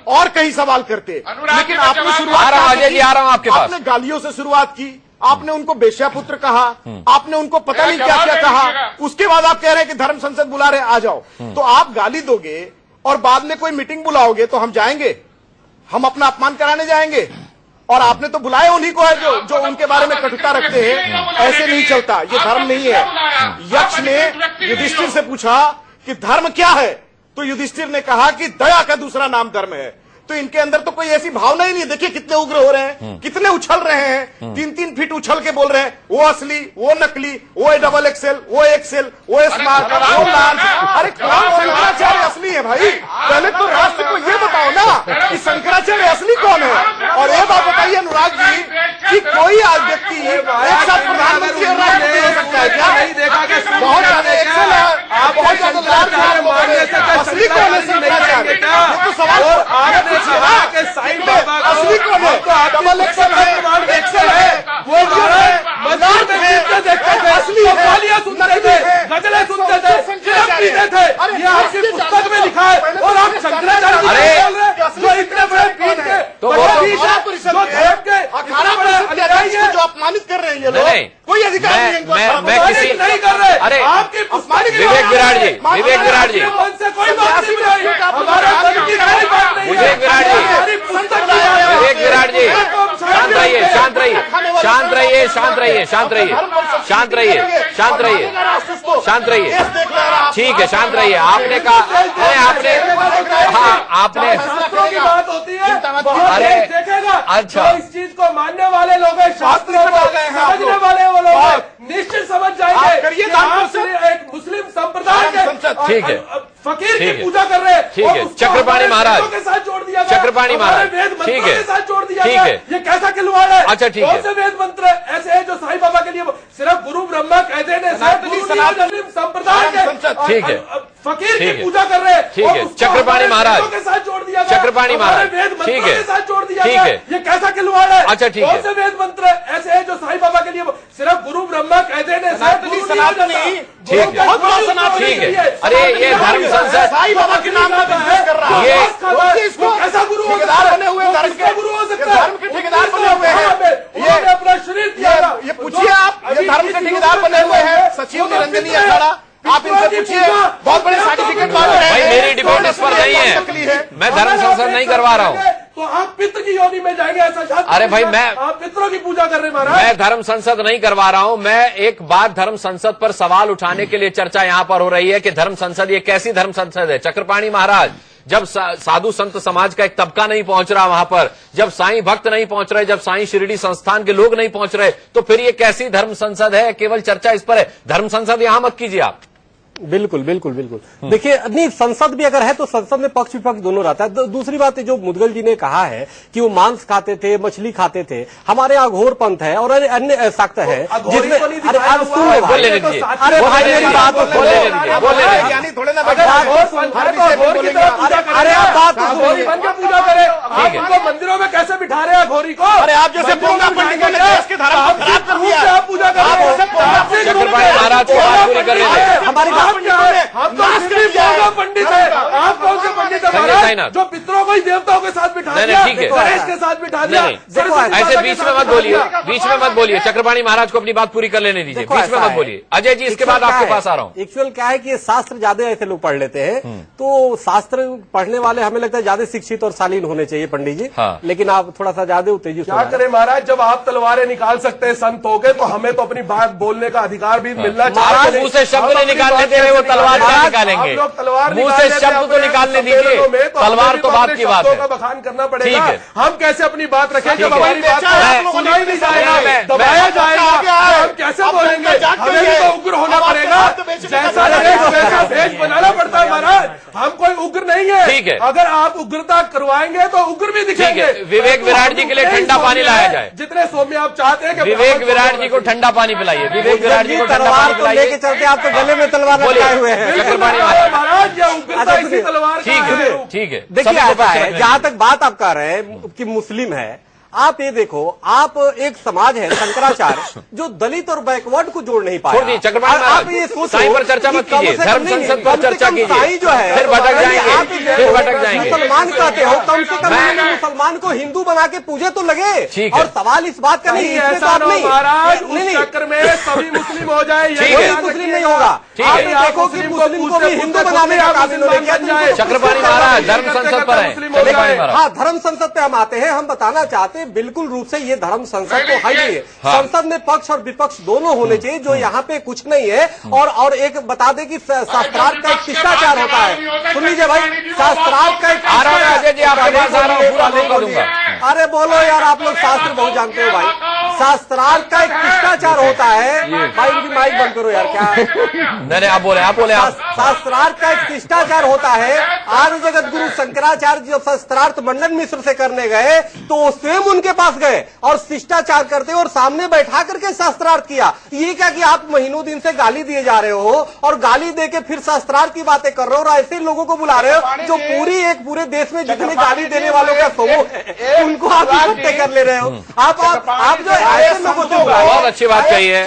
और कई सवाल करते, लेकिन आपने शुरुआत आपने गालियों से शुरुआत की, आपने उनको बेश्यापुत्र कहा, आपने उनको पता नहीं क्या क्या कहा, उसके बाद आप कह रहे हैं कि धर्म संसद बुला रहे आ जाओ। तो आप गाली दोगे और बाद में कोई मीटिंग बुलाओगे तो हम जाएंगे, हम अपना अपमान कराने जाएंगे? और आपने तो बुलाए उन्हीं को है जो उनके बारे में कटुता रखते हैं। ऐसे नहीं चलता, ये धर्म नहीं है। यक्ष ने युधिष्ठिर से पूछा कि धर्म क्या है, तो युधिष्ठिर ने कहा कि दया का दूसरा नाम धर्म है। तो इनके अंदर तो कोई ऐसी भावना ही नहीं। देखिए कितने उग्र हो रहे हैं, कितने उछल रहे हैं, 3-3 फीट उछल के बोल रहे हैं, वो असली, वो नकली, वो XXL, वो एक्सेल, वो स्मार्ट, वो लार्ज। अरे कौन शंकराचार्य असली है भाई? पहले तो राष्ट्र को ये बताओ ना कि शंकराचार्य असली कौन है। और ये बात बताइए अनुराग जी कि कोई आज व्यक्ति एक साथ प्रधानमंत्री और राष्ट्रपति हो सकता है क्या? बहुत ज्यादा एक्सेल है, बहुत ज्यादा लार्ज है, असली कौन है शंकराचार्य? ये तो सवाल साईं बाबा असली कौन है? डबल एक्सेल है, वो जो है मंदिर में देखते थे, असली गालियां सुनते थे, गजलें सुनते थे, शराब पीते थे। ये आपकी पुस्तक में लिखा है और आप शंकराचार्य जो इतने बड़े पीठ के जो धर्म के अपमानित कर रहे हैं ये लोग। कोई अधिकार नहीं है इनको। मैं किसी नहीं कर रहे। अरे आपके विवेक विराट जी, विवेक विराट जी, कोई बात नहीं है। विवेक विराट जी, विवेक विराट जी, शांत रहिए, शांत रहिए, शांत रहिए, शांत रहिए, शांत रहिए, शांत रहिए, शांत रहिए, शांत रहिए, ठीक है, शांत रहिए। आपने कहा, अरे आपने, हाँ आपने, बात होती है, अरे अच्छा, इस चीज को मानने वाले लोग हैं, शास्त्रों को समझने वाले वो लोग हैं, निश्चित समझ जाएंगे। एक मुस्लिम संप्रदाय के ठीक है, फकीर की पूजा कर रहे हैं, ठीक है, चक्रपाणी महाराज के साथ जोड़ दिया, चक्रपाणी महाराज, ठीक है, साथ जोड़ दिया, ठीक है, ये कैसा खिलवाड़ है? अच्छा ठीक है, कौन से वेद मंत्र ऐसे हैं जो साईं बाबा के लिए सिर्फ गुरु ब्रह्मा कहते हैं, संप्रदाय के ठीक है, फकीर की पूजा कर रहे हैं, ठीक है, चक्रपाणी महाराज के साथ जोड़ दिया, चक्रपाणी महाराज, ठीक है, साथ जोड़ दिया, ठीक है, ये कैसा खिलवाड़ है? अच्छा ठीक है, कौन से वेद मंत्र ऐसे हैं जो साईं बाबा के लिए सिर्फ गुरु ब्रह्मा कहते हैं, सनातनी ठीक है, ठीक है, अरे ये धर्म संसद साईं बाबा के नाम पर बिजनेस कर रहा है, ये इसको कैसा गुरु ठेकेदार बने हुए धर्म के, गुरु हो सकता है, धर्म के ठेकेदार बने हुए हैं, ये अपना शरीर दिया, ये पूछिए आप, ये धर्म के ठेकेदार बने हुए हैं सचिव निरंजनी अखाड़ा, आप इनसे पूछिए, बहुत बड़े सर्टिफिकेट मांग रहे हैं। भाई मेरी डिबेट इस पर नहीं है, मैं धर्म संसद नहीं करवा रहा हूँ। तो आप पितृ की योनि में जाएंगे ऐसा? अरे भाई मैं, आप पितरों की पूजा कर रहे हैं महाराज। मैं धर्म संसद नहीं करवा रहा हूं। मैं एक बात धर्म संसद पर सवाल उठाने के लिए चर्चा यहां पर हो रही है कि धर्म संसद ये कैसी धर्म संसद है? चक्रपाणी महाराज, जब साधु संत समाज का एक तबका नहीं पहुंच रहा वहां पर, जब साईं भक्त नहीं पहुंच रहे, जब साईं शिरडी संस्थान के लोग नहीं पहुंच रहे, तो फिर ये कैसी धर्म संसद है? केवल चर्चा इस पर है, धर्म संसद यहां मत कीजिए आप। बिल्कुल बिल्कुल बिल्कुल। देखिए, नहीं, संसद भी अगर है तो संसद में पक्ष विपक्ष दोनों रहता है। दूसरी बात जो मुदगल जी ने कहा है कि वो मांस खाते थे, मछली खाते थे, हमारे यहाँ घोर पंथ है और अन्य सख्त है जिसमें, अरे आप सुन लो, बोल लीजिए, अरे भाई मेरी बात तो बोल लीजिए, थोड़े ना अरे आप बात तो घोरी बन के पूजा करे, आप इनको मंदिरों में कैसे बिठा रहे हैं घोरी को? अरे आप जैसे पोंगा पंडित ने देश के धर्म को खराब कर दिया, आप पूजा कर रहे हैं। चक्रपाणी महाराज को बात पूरी करने दें। हमारी हम तो सिर्फ पंडित है, आप कौन से पंडित है महाराज जो पितरों को ही देवताओं के साथ बिठा दिया, गणेश के साथ बिठा दिया? ऐसे बीच में मत बोलिए, बीच में मत बोलिए। चक्रपाणी महाराज को अपनी बात पूरी कर लेने दीजिए, बीच में मत बोलिए। अजय जी, इसके बाद आपके पास आ रहा हूँ। एक्चुअल क्या है कि शास्त्र ज्यादा ऐसे लोग पढ़ लेते हैं, तो शास्त्र पढ़ने वाले हमें लगता है ज्यादा शिक्षित और शालीन होने चाहिए पंडित जी, लेकिन आप थोड़ा सा ज्यादा उत्तेजित। क्या करें महाराज, जब आप तलवारें निकाल सकते हैं संत हो गए, तो हमें तो अपनी बात बोलने का अधिकार भी मिलना चाहिए। मुंह से शब्द नहीं निकालने दे रहे, वो तलवार निकालेंगे, मुंह से शब्द तो निकालने दीजिए, तलवार तो बात की बात है। बखान करना पड़ेगा, हम कैसे अपनी बात रखें जब हमारी बात सुनाई नहीं जाएगा, दबाया जाएगा, हम कैसे बोलेंगे? हमें भी तो उग्र होना पड़ेगा, जैसा देश वैसा भेष बनाना पड़ता है महाराज। हम कोई उग्र नहीं है, ठीक है, अगर आप उग्रता करवाएंगे तो उग्र भी दिखेंगे। विवेक विराट जी के लिए ठंडा पानी लाया जाए, जितने सौम्य आप चाहते हैं। विवेक विराट जी को ठंडा पानी पिलाइए, विवेक विराट जी को ठंडा पानी पिलाइए। लेके चलते आप तो गले में तलवार लगाए हुए हैं। चक्रपाणी महाराज, या उग्रता इसी तलवार। ठीक है, ठीक है। देखिए ऐसा है, जहां तक बात आप कर रहे हैं कि मुस्लिम है, आप ये देखो, आप एक समाज है शंकराचार्य जो दलित और बैकवर्ड को जोड़ नहीं पाया। छोड़िए चक्रपाणी महाराज, आप ये सोचो साईं पर चर्चा मत कीजिए, धर्म संसद पर चर्चा कीजिए, साईं जो है फिर भटक जाएंगे, फिर भटक जाएंगे। मुसलमान कहते हो, कम से कम मुसलमान को हिंदू बना के पूजे तो लगे। और सवाल इस बात का नहीं, ऐसा नहीं महाराज, उस चक्कर में सभी मुस्लिम हो जाए, कोई मुस्लिम नहीं होगा। आप देखो कि मुस्लिम को भी हिंदू बनाने का काबिल बन जाए। चक्रपाणी महाराज धर्म संसद पर है। हाँ, धर्म संसद पे हम आते हैं। हम बताना चाहते हैं बिल्कुल रूप से ये धर्म संसद तो है ही है। संसद में पक्ष और विपक्ष दोनों होने चाहिए, जो यहाँ पे कुछ नहीं है। और एक बता दें कि शास्त्रार्थ का एक शिष्टाचार होता है। सुन लीजिए भाई, शास्त्रार्थ का एक अरे बोलो यार, आप लोग शास्त्र बहुत जानते हो भाई। शास्त्रार्थ का एक शिष्टाचार होता है भाई। इनकी माइक बंद करो यार, क्या नहीं आप बोले, आप बोले। शास्त्रार्थ का एक शिष्टाचार होता है। आर्य जगत गुरु शंकराचार्य जब शास्त्रार्थ मंडन मिश्र से करने गए तो वो स्वयं उनके पास गए और शिष्टाचार करते और सामने बैठा करके शास्त्रार्थ किया। ये क्या कि आप महीनों दिन से गाली दिए जा रहे हो और गाली देके फिर शास्त्रार्थ की बातें कर रहे हो और ऐसे लोगों को बुला रहे हो जो पूरे देश में जितने गाली देने वालों का समूह है उनको आप इकट्ठे कर ले रहे हो। आप जो बहुत अच्छी बात कही है,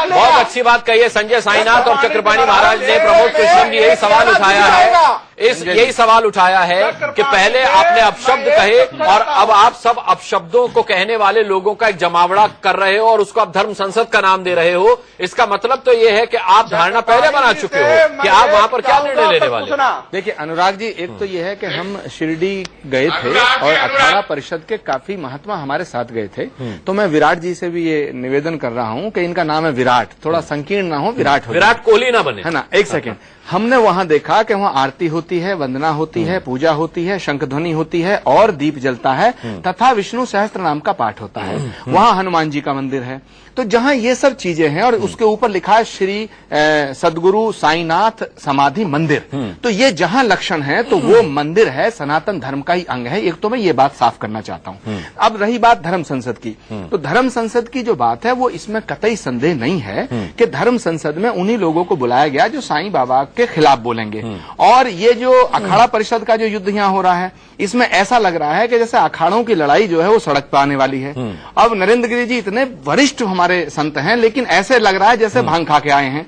बहुत अच्छी बात कही है। संजय साईनाथ और चक्रपाणी महाराज ने प्रमोद कृष्णन जी यही सवाल उठाया है, यही सवाल उठाया है कि पहले आपने अपशब्द कहे और अब आप सब अपशब्दों को कहने वाले लोगों का एक जमावड़ा कर रहे हो और उसको आप धर्म संसद का नाम दे रहे हो। इसका मतलब तो ये है कि आप धारणा पहले बना चुके हो कि आप वहां पर क्या निर्णय लेने वाले। देखिए अनुराग जी, एक तो ये है कि हम शिरडी गए थे और अखाड़ा परिषद के काफी महात्मा हमारे साथ गए थे, तो मैं विराट जी से भी ये निवेदन कर रहा हूं कि इनका नाम है विराट, थोड़ा संकीर्ण ना हो, विराट कोहली ना बने, है ना। एक सेकेंड, हमने वहां देखा कि वहां आरती होती है, वंदना होती है, पूजा होती है, शंखध्वनि होती है और दीप जलता है तथा विष्णु सहस्त्र नाम का पाठ होता है। वहां हनुमान जी का मंदिर है। तो जहां ये सब चीजें हैं और उसके ऊपर लिखा है श्री सदगुरु साईनाथ समाधि मंदिर, तो ये जहां लक्षण है तो वो मंदिर है, सनातन धर्म का ही अंग है। एक तो मैं ये बात साफ करना चाहता हूं। अब रही बात धर्म संसद की, तो धर्म संसद की जो बात है वो इसमें कतई संदेह नहीं है कि धर्म संसद में उन्हीं लोगों को बुलाया गया जो साईं बाबा के खिलाफ बोलेंगे। और ये जो अखाड़ा परिषद का जो युद्ध यहाँ हो रहा है, इसमें ऐसा लग रहा है कि जैसे अखाड़ों की लड़ाई जो है वो सड़क पर आने वाली है। अब नरेंद्र गिरी जी इतने वरिष्ठ हमारे संत हैं, लेकिन ऐसे लग रहा है जैसे भांग खा के आए हैं।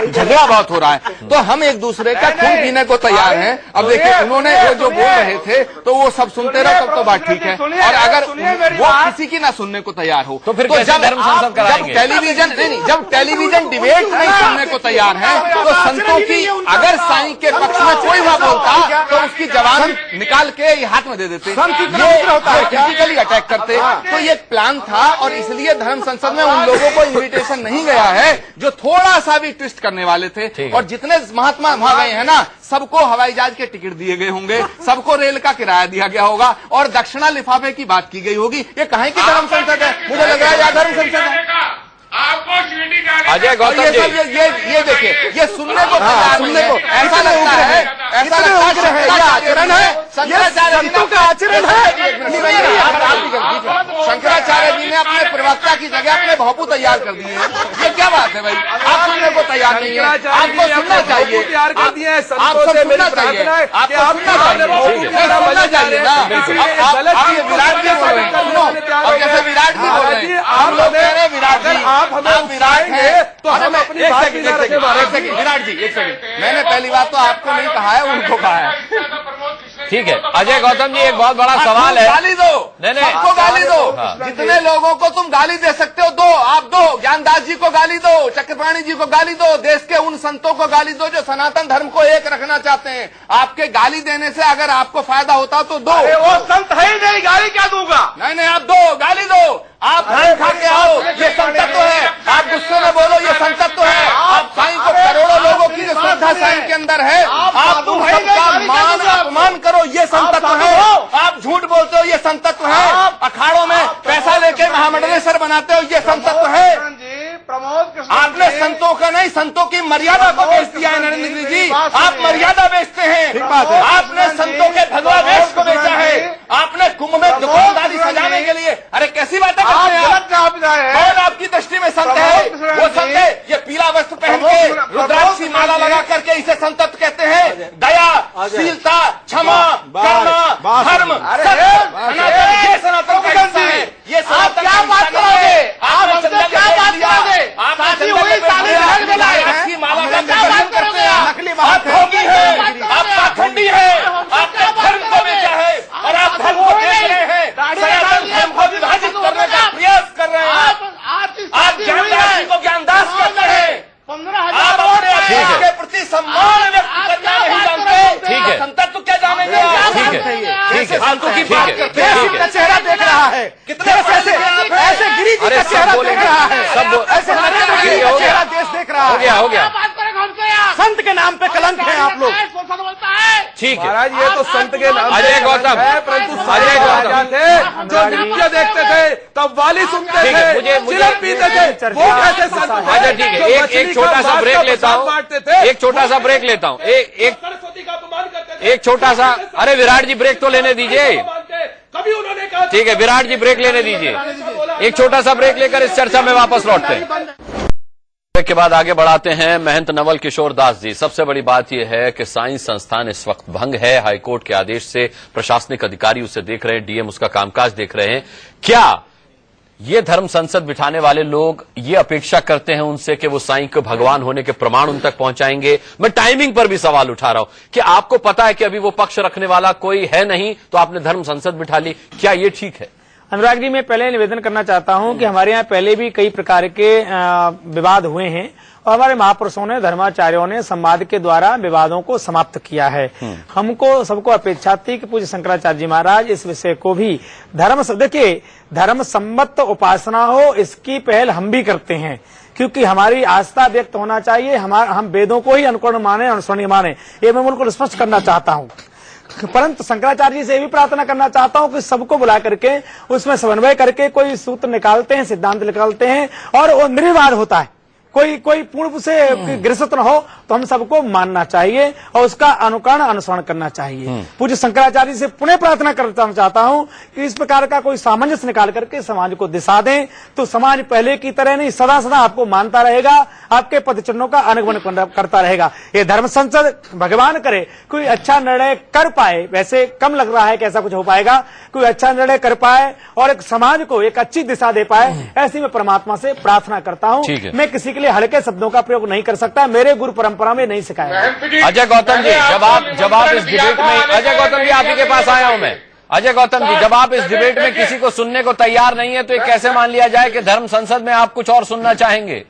झगड़ा बहुत हो रहा है, तो हम एक दूसरे का खून पीने को तैयार हैं। अब देखिए उन्होंने वो जो बोल रहे थे तो वो सब सुनते रहो तब तो बात ठीक है, और अगर वो किसी की ना सुनने को तैयार हो तो फिर जब टेलीविजन डिबेट नहीं सुनने को तैयार है तो संतों की, अगर साईं के पक्ष में कोई वहां बोलता तो उसकी जवान निकाल के हाथ में दे देते, फिजिकली अटैक करते। तो ये प्लान था और इसलिए धर्म संसद में उन लोगों को इन्विटेशन नहीं गया है जो थोड़ा सा भी ट्विस्ट करने वाले थे। और जितने महात्मा वहां गए हैं ना, सबको हवाई जहाज के टिकट दिए गए होंगे, सबको रेल का किराया दिया गया होगा और दक्षिणा लिफाफे की बात की गई होगी। ये कहीं की धर्म संसद है? मुझे लग रहा है यह धर्म संसद है। अजय गौतम जी, ये देखिए, ये सुनने को ऐसा लगता है, ऐसा लगता है आचरण है, शंकराचार्य का आचरण है। शंकराचार्य जी ने अपने प्रवक्ता की जगह अपने बापू तैयार कर दिए हैं। ये क्या बात है भाई? आप सुनने को तैयार नहीं है, आपको सुनना चाहिए, तैयार कर दिए हैं। आपको सुनना चाहिए, आपको सुनना चाहिए ना। विराट जी बोल रहे हैं, सुनो, अब जैसे विराट जी बोल रहे हैं, आप लोग कह रहे हैं विराट जी, आप विराट है तो हम अपनी बात भी ना रखें। विराट जी एक सेकंड, मैंने पहली बात तो आपको नहीं कहा है, उनको कहा है। ठीक है अजय गौतम जी, एक बहुत बड़ा सवाल है। गाली दो, सबको गाली दो, जितने लोगों को तुम गाली दे सकते हो दो, आप दो। ज्ञानदास जी को गाली दो, चक्रपाणी जी को गाली दो, देश के उन संतों को गाली दो जो सनातन धर्म को एक रखना चाहते हैं। आपके गाली देने से अगर आपको फायदा होता तो दो। वो संत है ही नहीं, गाली क्या दूंगा? नहीं, आप दो, गाली दो। आप भांग खा के आओ, ये संतत्व है। आप गुस्से में बोलो, ये संतत्व है। आप साईं को, करोड़ों लोगों की जो श्रद्धा साईं के अंदर है, आप तुम सबका मान अपमान करो, ये संतत्व है। आप झूठ बोलते हो, ये संतत्व है। अखाड़ों में पैसा लेके महामंडलेश्वर बनाते हो, ये संतत्व है। आपने संतों का नहीं, संतों की मर्यादा को बेच दिया है नरेंद्र गिरी जी। आप मर्यादा बेचते हैं। आपने संतों के भगवा वेश को बेचा है। आपने कुंभ में दुकानदारी सजाने के लिए, अरे कैसी बातें करते हैं आप? कौन आपकी दृष्टि में संत है? वो संत है ये पीला वस्त्र पहन के, रुद्राक्षी माला लगा करके इसे संतत्व कहते हैं। दया, शीलता, क्षमा, करुणा, धर्म, ये सनातन का हिस्सा है। ये सनातन क्या बात करोगे? आप हमसे क्या बात करोगे? आप माला का क्या बात करोगे? नकली बात है, आप पाखंडी है, आपने धर्म को बेचा है और आप धर्म को बेच रहे हैं। सनातन धर्म को विभाजित करने का प्रयास कर रहे हैं। आप ज्ञानदास जी को ज्ञानदास कहते हैं। आप अपने के प्रति सम्मान व्यक्त करना नहीं जानते। ठीक है, संतत्व क्या जानेंगे? ठीक है, फालतू की बात करते हैं। का चेहरा देख रहा है, कितने ऐसे गिरी जी का चेहरा देख रहा है, सब ऐसे नरेंद्र गिरी का चेहरा देश देख रहा है। हो गया। संत के नाम पे कलंक है आप लोग। ठीक है महाराज, ये तो संत के नाम अजय गौतम है, परंतु अजय गौतम थे जो नृत्य देखते थे, तब वाली सुनते थे, चिलम पीते थे, वो कैसे संत? अच्छा ठीक है, एक छोटा सा ब्रेक लेता हूँ, एक छोटा सा ब्रेक लेता हूँ, एक छोटा सा, अरे विराट जी ब्रेक तो लेने दीजिए। कभी उन्होंने कहा, ठीक है विराट जी ब्रेक लेने दीजिए, एक छोटा सा ब्रेक लेकर इस चर्चा में वापस लौटते हैं। ब्रेक के बाद आगे बढ़ाते हैं। महंत नवल किशोर दास जी, सबसे बड़ी बात यह है कि साईं संस्थान इस वक्त भंग है। हाईकोर्ट के आदेश से प्रशासनिक अधिकारी उसे देख रहे हैं, डीएम उसका कामकाज देख रहे हैं। क्या ये धर्म संसद बिठाने वाले लोग ये अपेक्षा करते हैं उनसे कि वो साईं को भगवान होने के प्रमाण उन तक पहुंचाएंगे। मैं टाइमिंग पर भी सवाल उठा रहा हूं कि आपको पता है कि अभी वो पक्ष रखने वाला कोई है नहीं, तो आपने धर्म संसद बिठा ली, क्या ये ठीक है? अनुराग जी, मैं पहले निवेदन करना चाहता हूं कि हमारे यहाँ पहले भी कई प्रकार के विवाद हुए हैं और हमारे महापुरुषों ने, धर्माचार्यों ने संवाद के द्वारा विवादों को समाप्त किया है। हमको सबको अपेक्षा थी कि पूज्य शंकराचार्य जी महाराज इस विषय को भी देखिए, धर्म सम्मत उपासना हो, इसकी पहल हम भी करते हैं, क्योंकि हमारी आस्था व्यक्त होना चाहिए। हम वेदों को ही अनुकरण माने, अनुसरणीय माने, ये मैं बिल्कुल स्पष्ट करना चाहता हूँ। परंतु शंकराचार्य जी से भी प्रार्थना करना चाहता हूं कि सबको बुला करके उसमें समन्वय करके कोई सूत्र निकालते हैं, सिद्धांत निकालते हैं और वो निर्विवाद होता है, कोई पूर्व से ग्रसित न हो, तो हम सबको मानना चाहिए और उसका अनुकरण अनुसरण करना चाहिए। पूज्य शंकराचार्य से पुनः प्रार्थना करना चाहता हूं कि इस प्रकार का कोई सामंजस्य निकाल करके समाज को दिशा दें, तो समाज पहले की तरह नहीं, सदा सदा आपको मानता रहेगा, आपके पदचिन्हों का अनुगमन करता रहेगा। ये धर्म संसद भगवान करे कोई अच्छा निर्णय कर पाए, वैसे कम लग रहा है कि ऐसा कुछ हो पाएगा, कोई अच्छा निर्णय कर पाए और एक समाज को एक अच्छी दिशा दे पाए, ऐसी मैं परमात्मा से प्रार्थना करता हूं। मैं किसी हल्के शब्दों का प्रयोग नहीं कर सकता, मेरे गुरु परंपरा में नहीं सिखाया। अजय गौतम जी, जब आप इस डिबेट में, अजय गौतम जी आप ही के पास आया हूं मैं। अजय गौतम जी, जब आप इस डिबेट में किसी को सुनने को तैयार नहीं है, तो ये कैसे मान लिया जाए कि धर्म संसद में आप कुछ और सुनना चाहेंगे?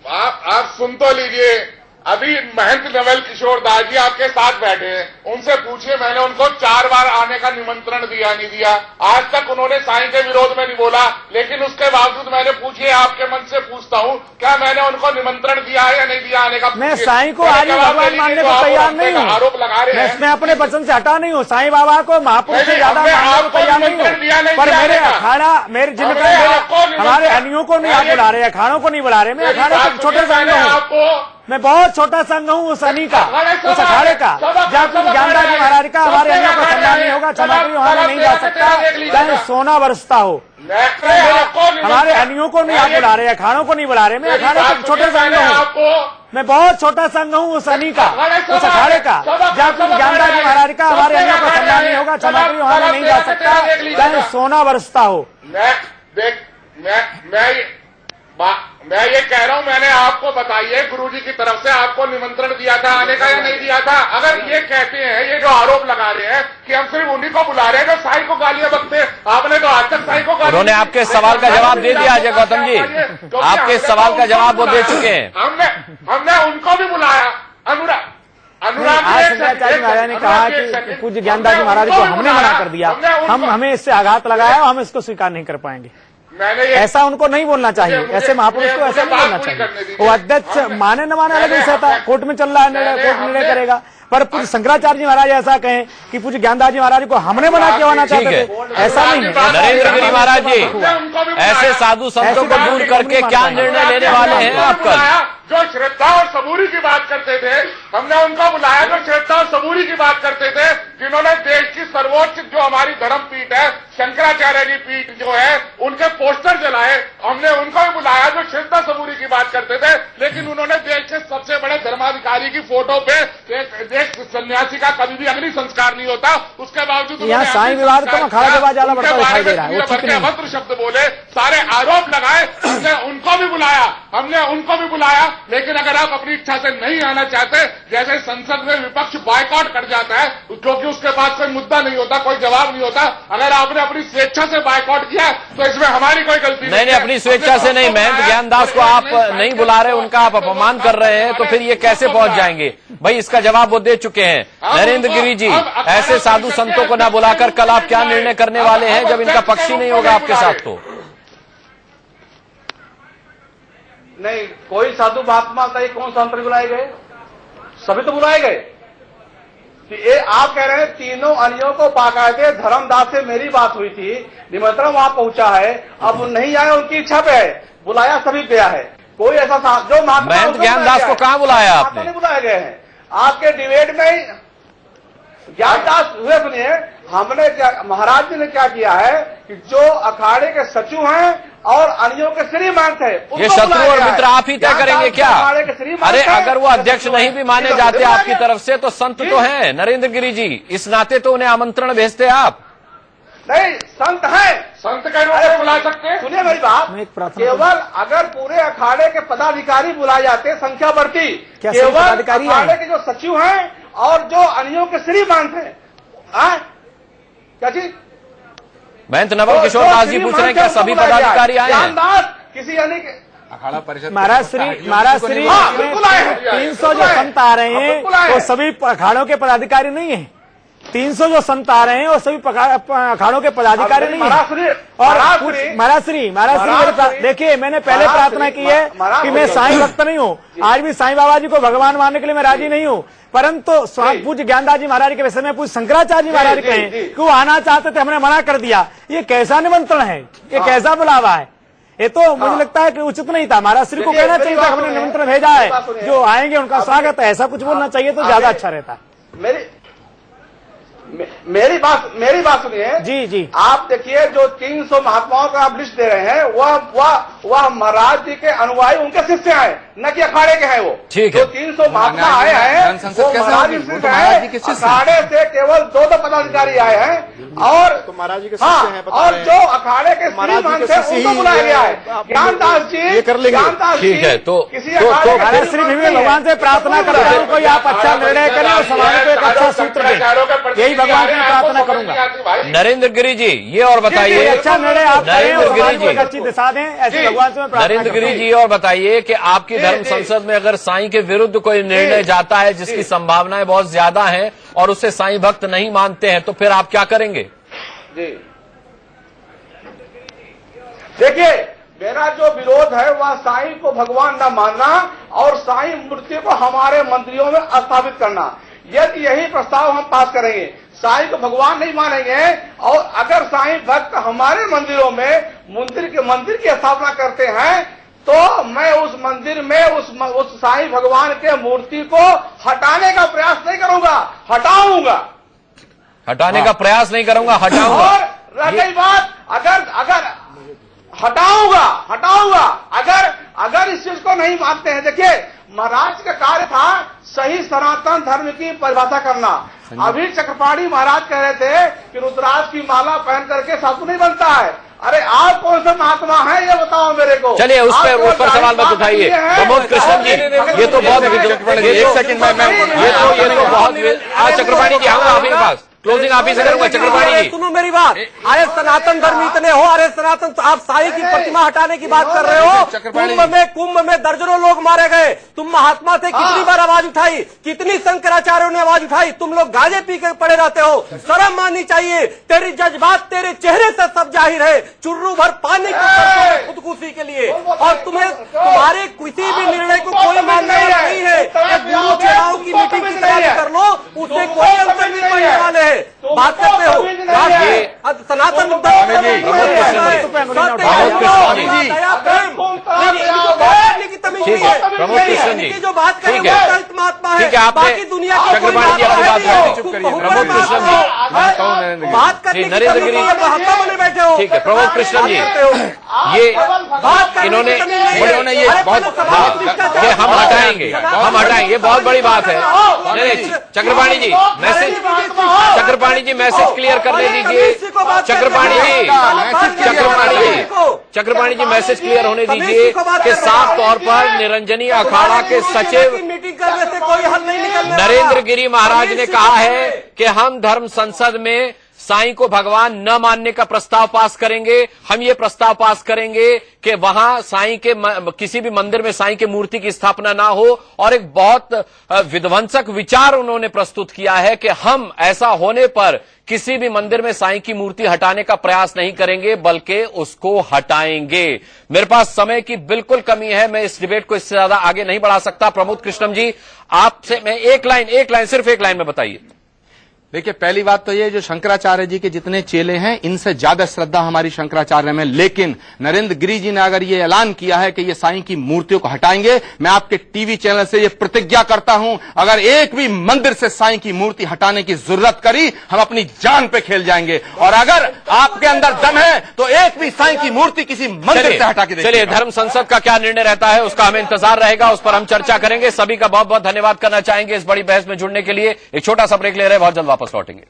आप सुन तो लीजिए। अभी महंत नवल किशोर दास जी आपके साथ बैठे हैं, उनसे पूछिए, मैंने उनको 4 बार आने का निमंत्रण दिया नहीं दिया, आज तक उन्होंने साईं के विरोध में नहीं बोला, लेकिन उसके बावजूद मैंने पूछिए, आपके मन से पूछता हूं, क्या मैंने उनको निमंत्रण दिया है या नहीं दिया आने का? मैं साईं को आज भगवान मानने को तैयार नहीं हूँ, आरोप लगा रहे हैं। मैं अपने वचन से हटा नहीं हूँ, साईं बाबा को महापुरुष से ज्यादा मानने को तैयार नहीं हूँ, पर मेरे अखाड़ा, मेरे जिम्मेदार हमारे अन्यों को नहीं आप बुला रहे, अखाड़ों को नहीं बुला रहे, मैं अखाड़े को छोटे संघ हूँ, मैं बहुत छोटा संघ हूँ उस अनी का, उस अखाड़े का, जहाँ कुछ ज्ञानदास जी महाराज का हमारे अन्यों का सम्मान नहीं होगा, क्षमा करिए, वहां मैं नहीं जा सकता, चाहे सोना बरसता हो। हमारे अन्यों को नहीं आप बुला रहे, अखाड़ों को नहीं बुला रहे, मैं अखाड़े को छोटे संघ हूँ, मैं बहुत छोटा संघ हूँ उस अनी का, उस अखाड़े का, जहाँ कुछ ज्ञानदास जी महाराज का हमारे अन्यों का सम्मान नहीं होगा, क्षमा करिए, वहां मैं नहीं जा सकता, चाहे सोना बरसता हो। मैं ये कह रहा हूं, मैंने आपको बताइए, गुरुजी की तरफ से आपको निमंत्रण दिया था आने का या नहीं दिया था? अगर ये कहते हैं, ये जो आरोप लगा रहे हैं कि हम सिर्फ उन्हीं को बुला रहे हैं जो साईं को गालियां बकते हैं, आपने तो आज तक साईं को गालियां, उन्होंने आपके सवाल का जवाब दे दिया अजय गौतम जी, आपके सवाल का जवाब वो दे चुके हैं। हमने उनको भी बुलाया। आज शंकराचार्य महाराज ने कहा कि पूज्य ज्ञानदास जी महाराज को हमने मना कर दिया, हमें इससे आघात लगाया, हम इसको स्वीकार नहीं कर पाएंगे। ऐसा उनको नहीं बोलना चाहिए, ऐसे महापुरुष को ऐसा नहीं बोलना चाहिए। वो अध्यक्ष माने न माने अलग विषय था, कोर्ट में चल रहा है निर्णय, कोर्ट निर्णय करेगा, पर पूज्य शंकराचार्य जी महाराज ऐसा कहें कि पूज्य ज्ञानदास जी महाराज को हमने मना के होना चाहते थे, ऐसा नहीं है। नरेंद्र गिरी महाराज जी, ऐसे साधु संतों को दूर करके क्या निर्णय लेने वाले हैं आप कल? जो श्रद्धा और सबूरी की बात करते थे, हमने उनको बुलाया जो श्रद्धा और सबूरी की बात करते थे, जिन्होंने देश की सर्वोच्च जो हमारी धर्म पीठ है, शंकराचार्य जी पीठ जो है, उनके पोस्टर जलाए, हमने उनको भी बुलाया जो श्रद्धा सबूरी की बात करते थे, लेकिन उन्होंने देश के सबसे बड़े धर्माधिकारी की फोटो पे एक सन्यासी का कभी भी अग्नि संस्कार नहीं होता, उसके बावजूद यहाँ साईं विवाद को खड़ा विवाद ज्यादा बढ़ता दिखाई दे रहा है, अभद्र शब्द बोले, सारे आरोप लगाए, हमने उनको भी बुलाया, लेकिन अगर आप अपनी इच्छा से नहीं आना चाहते, जैसे संसद में विपक्ष बायकॉट कर जाता है क्योंकि उसके पास कोई मुद्दा नहीं होता, कोई जवाब नहीं होता, अगर आपने अपनी स्वेच्छा से बायकॉट किया तो इसमें हमारी कोई गलती नहीं। अपनी स्वेच्छा से नहीं, महंत ज्ञानदास को आप नहीं बुला रहे, उनका आप अपमान कर रहे हैं, तो फिर ये कैसे पहुंच जाएंगे भाई? इसका जवाब वो दे चुके हैं। नरेंद्र गिरी जी, ऐसे साधु संतों को ना बुलाकर कल आप क्या निर्णय करने वाले हैं जब इनका पक्ष ही नहीं होगा आपके साथ? तो नहीं, कोई साधु महात्मा का कौन सा अंतर बुलाए गए? सभी तो बुलाए गए। ये आप कह रहे हैं तीनों अनियों को बाकायदे धर्मदास से मेरी बात हुई थी, निमंत्रण वहां पहुंचा है, अब नहीं आए, उनकी इच्छा पे है, बुलाया सभी गया है। कोई ऐसा जो महात्मा महंत ज्ञानदास को कहां बुलाया आपने? नहीं बुलाए गए हैं, आपके डिबेट में ज्ञानदास हुए। सुनिए, हमने महाराज जी ने क्या किया है कि जो अखाड़े के सचिव हैं और अनियों के श्रीमंत है, ये शत्रु और मित्र आप ही तय करेंगे क्या? अरे अगर वो अध्यक्ष नहीं भी माने जाते आपकी तरफ से, तो संत तो हैं नरेंद्र गिरी जी, इस नाते तो उन्हें आमंत्रण भेजते आप। नहीं, संत है, संत के रूप में बुला सकते? सुनिए मेरी बात, केवल अगर पूरे अखाड़े के पदाधिकारी बुलाए जाते संख्या बढ़ती, केवल अखाड़े के जो सचिव हैं और जो अनियों के श्रीमान थे, क्या चीज? महंत नवल किशोर दास जी पूछ रहे हैं क्या सभी पदाधिकारी आए हैं? किसी अन्य के अखाड़ा परिषद महाराज श्री 300 जो संत आ रहे हैं वो सभी अखाड़ों के पदाधिकारी नहीं है। 300 जो संत आ रहे हैं वो सभी अखाड़ों के पदाधिकारी नहीं है। और महाराज श्री देखिए, मैंने पहले प्रार्थना की है कि मैं साईं भक्त नहीं हूँ, आज भी साईं बाबा जी को भगवान मानने के लिए मैं राजी नहीं हूँ, परंतु पूज्य ज्ञानदास जी महाराज के विषय में पूज्य शंकराचार्य जी महाराज कहें कि वो आना चाहते थे, हमने मना कर दिया। ये कैसा निमंत्रण है, ये कैसा बुलावा है? ये तो मुझे लगता है कि उचित नहीं था। महाराज श्री को कहना चाहिए था हमने निमंत्रण भेजा है, जो आएंगे उनका स्वागत है, ऐसा कुछ बोलना चाहिए तो ज्यादा अच्छा रहता। मेरी बात सुनिए जी। आप देखिए, जो 300 महात्माओं का आप लिस्ट दे रहे हैं वह महाराज जी के अनुयायी, उनके शिष्य हैं, न कि अखाड़े के हैं। वो ठीक है, जो 300 महात्मा आए हैं वो महाराज जी के अखाड़े से केवल 2 पदाधिकारी आए हैं और महाराज जी के शिष्य हैं। और जो अखाड़े के श्रीमान थे उनको बुलाया गया है। ज्ञानदास जी ठीक है, तो महाराज श्री भगवान से प्रार्थना करता हूँ कोई आप अच्छा निर्णय करें और समाज को एक अच्छा सूत्र दें, यही भगवान की प्रार्थना करूंगा। नरेंद्र गिरी जी ये और बताइए, अच्छा निर्णय आप नरेंद्र गिरी जी अच्छी दिशा दें, ऐसे भगवान से नरेंद्र गिरी जी और बताइए कि आपकी धर्म संसद में अगर साईं के विरुद्ध कोई निर्णय जाता है जिसकी संभावनाएं बहुत ज्यादा हैं और उसे साईं भक्त नहीं मानते हैं, तो फिर आप क्या करेंगे? जी देखिए, मेरा जो विरोध है वह साईं को भगवान न मानना और साईं मूर्ति को हमारे मंदिरों में स्थापित करना। यदि यही प्रस्ताव हम पास करेंगे, साईं को भगवान नहीं मानेंगे और अगर साईं भक्त हमारे मंदिरों में मंदिर की स्थापना करते हैं तो मैं उस मंदिर में उस साईं भगवान के मूर्ति को हटाने का प्रयास नहीं करूंगा, हटाऊंगा। हटाने का प्रयास नहीं करूंगा, हटाऊंगा। और रह गई बात, अगर हटाऊंगा अगर इस चीज को नहीं मानते हैं, देखिए महाराज का कार्य था सही सनातन धर्म की परिभाषा करना। अभी चक्रपाणी महाराज कह रहे थे कि रुद्राक्ष की माला पहन करके साधु नहीं बनता है। अरे आप कौन से महात्मा हैं ये बताओ मेरे को। चलिए उस पर सवाल मत उठाइए। प्रमोद कृष्ण जी ये तो बहुत, एक सेकंड में ये तो बहुत, आज चक्रपाणी जी आऊंगा आपके पास, क्लोजिंग आप ही से करूंगा। चक्रपाणी जी सुनो मेरी बात, अरे सनातन धर्म इतने हो, अरे सनातन आप साईं की प्रतिमा हटाने की बात कर रहे हो। कुंभ में दर्जनों लोग मारे गए, तुम महात्मा थे, कितनी बार आवाज उठाई, कितनी शंकराचार्यों ने आवाज उठाई, तुम लोग गांजे पी के पड़े रहते हो। शर्म माननी चाहिए, तेरी जज्बात तेरे चेहरे से सब जाहिर है। चुर्रू भर पानी की खुदकुशी के लिए, और तुम्हारे किसी भी निर्णय को कोई मानने वाला नहीं है। गुरु चेलाओं की मीटिंग की तैयारी कर लो, उससे कोई अंतर नहीं पड़ने वाले है। बात करते हो सनातन जो बात करेंगे महात्मा है, बाकी दुनिया की कोई बात करने नरेंद्र गिरी महात्मा बने बैठे हो। ठीक है, प्रमोद कृष्ण जी ये इन्होंने ये बहुत हम हटाएंगे, बहुत बड़ी बात है। चक्रपाणी जी मैसेज क्लियर करने दीजिए। चक्रपाणी जी मैसेज क्लियर होने दीजिए कि साफ तौर पर निरंजनी अखाड़ा के सचिव मीटिंग करने से कोई हल नहीं निकलने। नरेंद्र गिरी महाराज ने कहा है कि हम धर्म संसद में साईं को भगवान न मानने का प्रस्ताव पास करेंगे। हम ये प्रस्ताव पास करेंगे कि वहां साईं के किसी भी मंदिर में साईं की मूर्ति की स्थापना ना हो। और एक बहुत विध्वंसक विचार उन्होंने प्रस्तुत किया है कि हम ऐसा होने पर किसी भी मंदिर में साईं की मूर्ति हटाने का प्रयास नहीं करेंगे, बल्कि उसको हटाएंगे। मेरे पास समय की बिल्कुल कमी है, मैं इस डिबेट को इससे ज्यादा आगे नहीं बढ़ा सकता। प्रमोद कृष्णम जी आपसे मैं सिर्फ एक लाइन में बताइए। देखिए, पहली बात तो ये, जो शंकराचार्य जी के जितने चेले हैं इनसे ज्यादा श्रद्धा हमारी शंकराचार्य में, लेकिन नरेंद्र गिरी जी ने अगर ये ऐलान किया है कि ये साईं की मूर्तियों को हटाएंगे, मैं आपके टीवी चैनल से ये प्रतिज्ञा करता हूं, अगर एक भी मंदिर से साईं की मूर्ति हटाने की जरूरत करी, हम अपनी जान पे खेल जाएंगे। और अगर आपके अंदर दम है तो एक भी साईं की मूर्ति किसी मंदिर से हटा के देखिए। चलिए, धर्म संसद का क्या निर्णय रहता है उसका हमें इंतजार रहेगा, उस पर हम चर्चा करेंगे। सभी का बहुत बहुत धन्यवाद करना चाहेंगे इस बड़ी बहस में जुड़ने के लिए। एक छोटा सा ब्रेक ले रहे हैं, बहुत जल्द वापस लौटेंगे।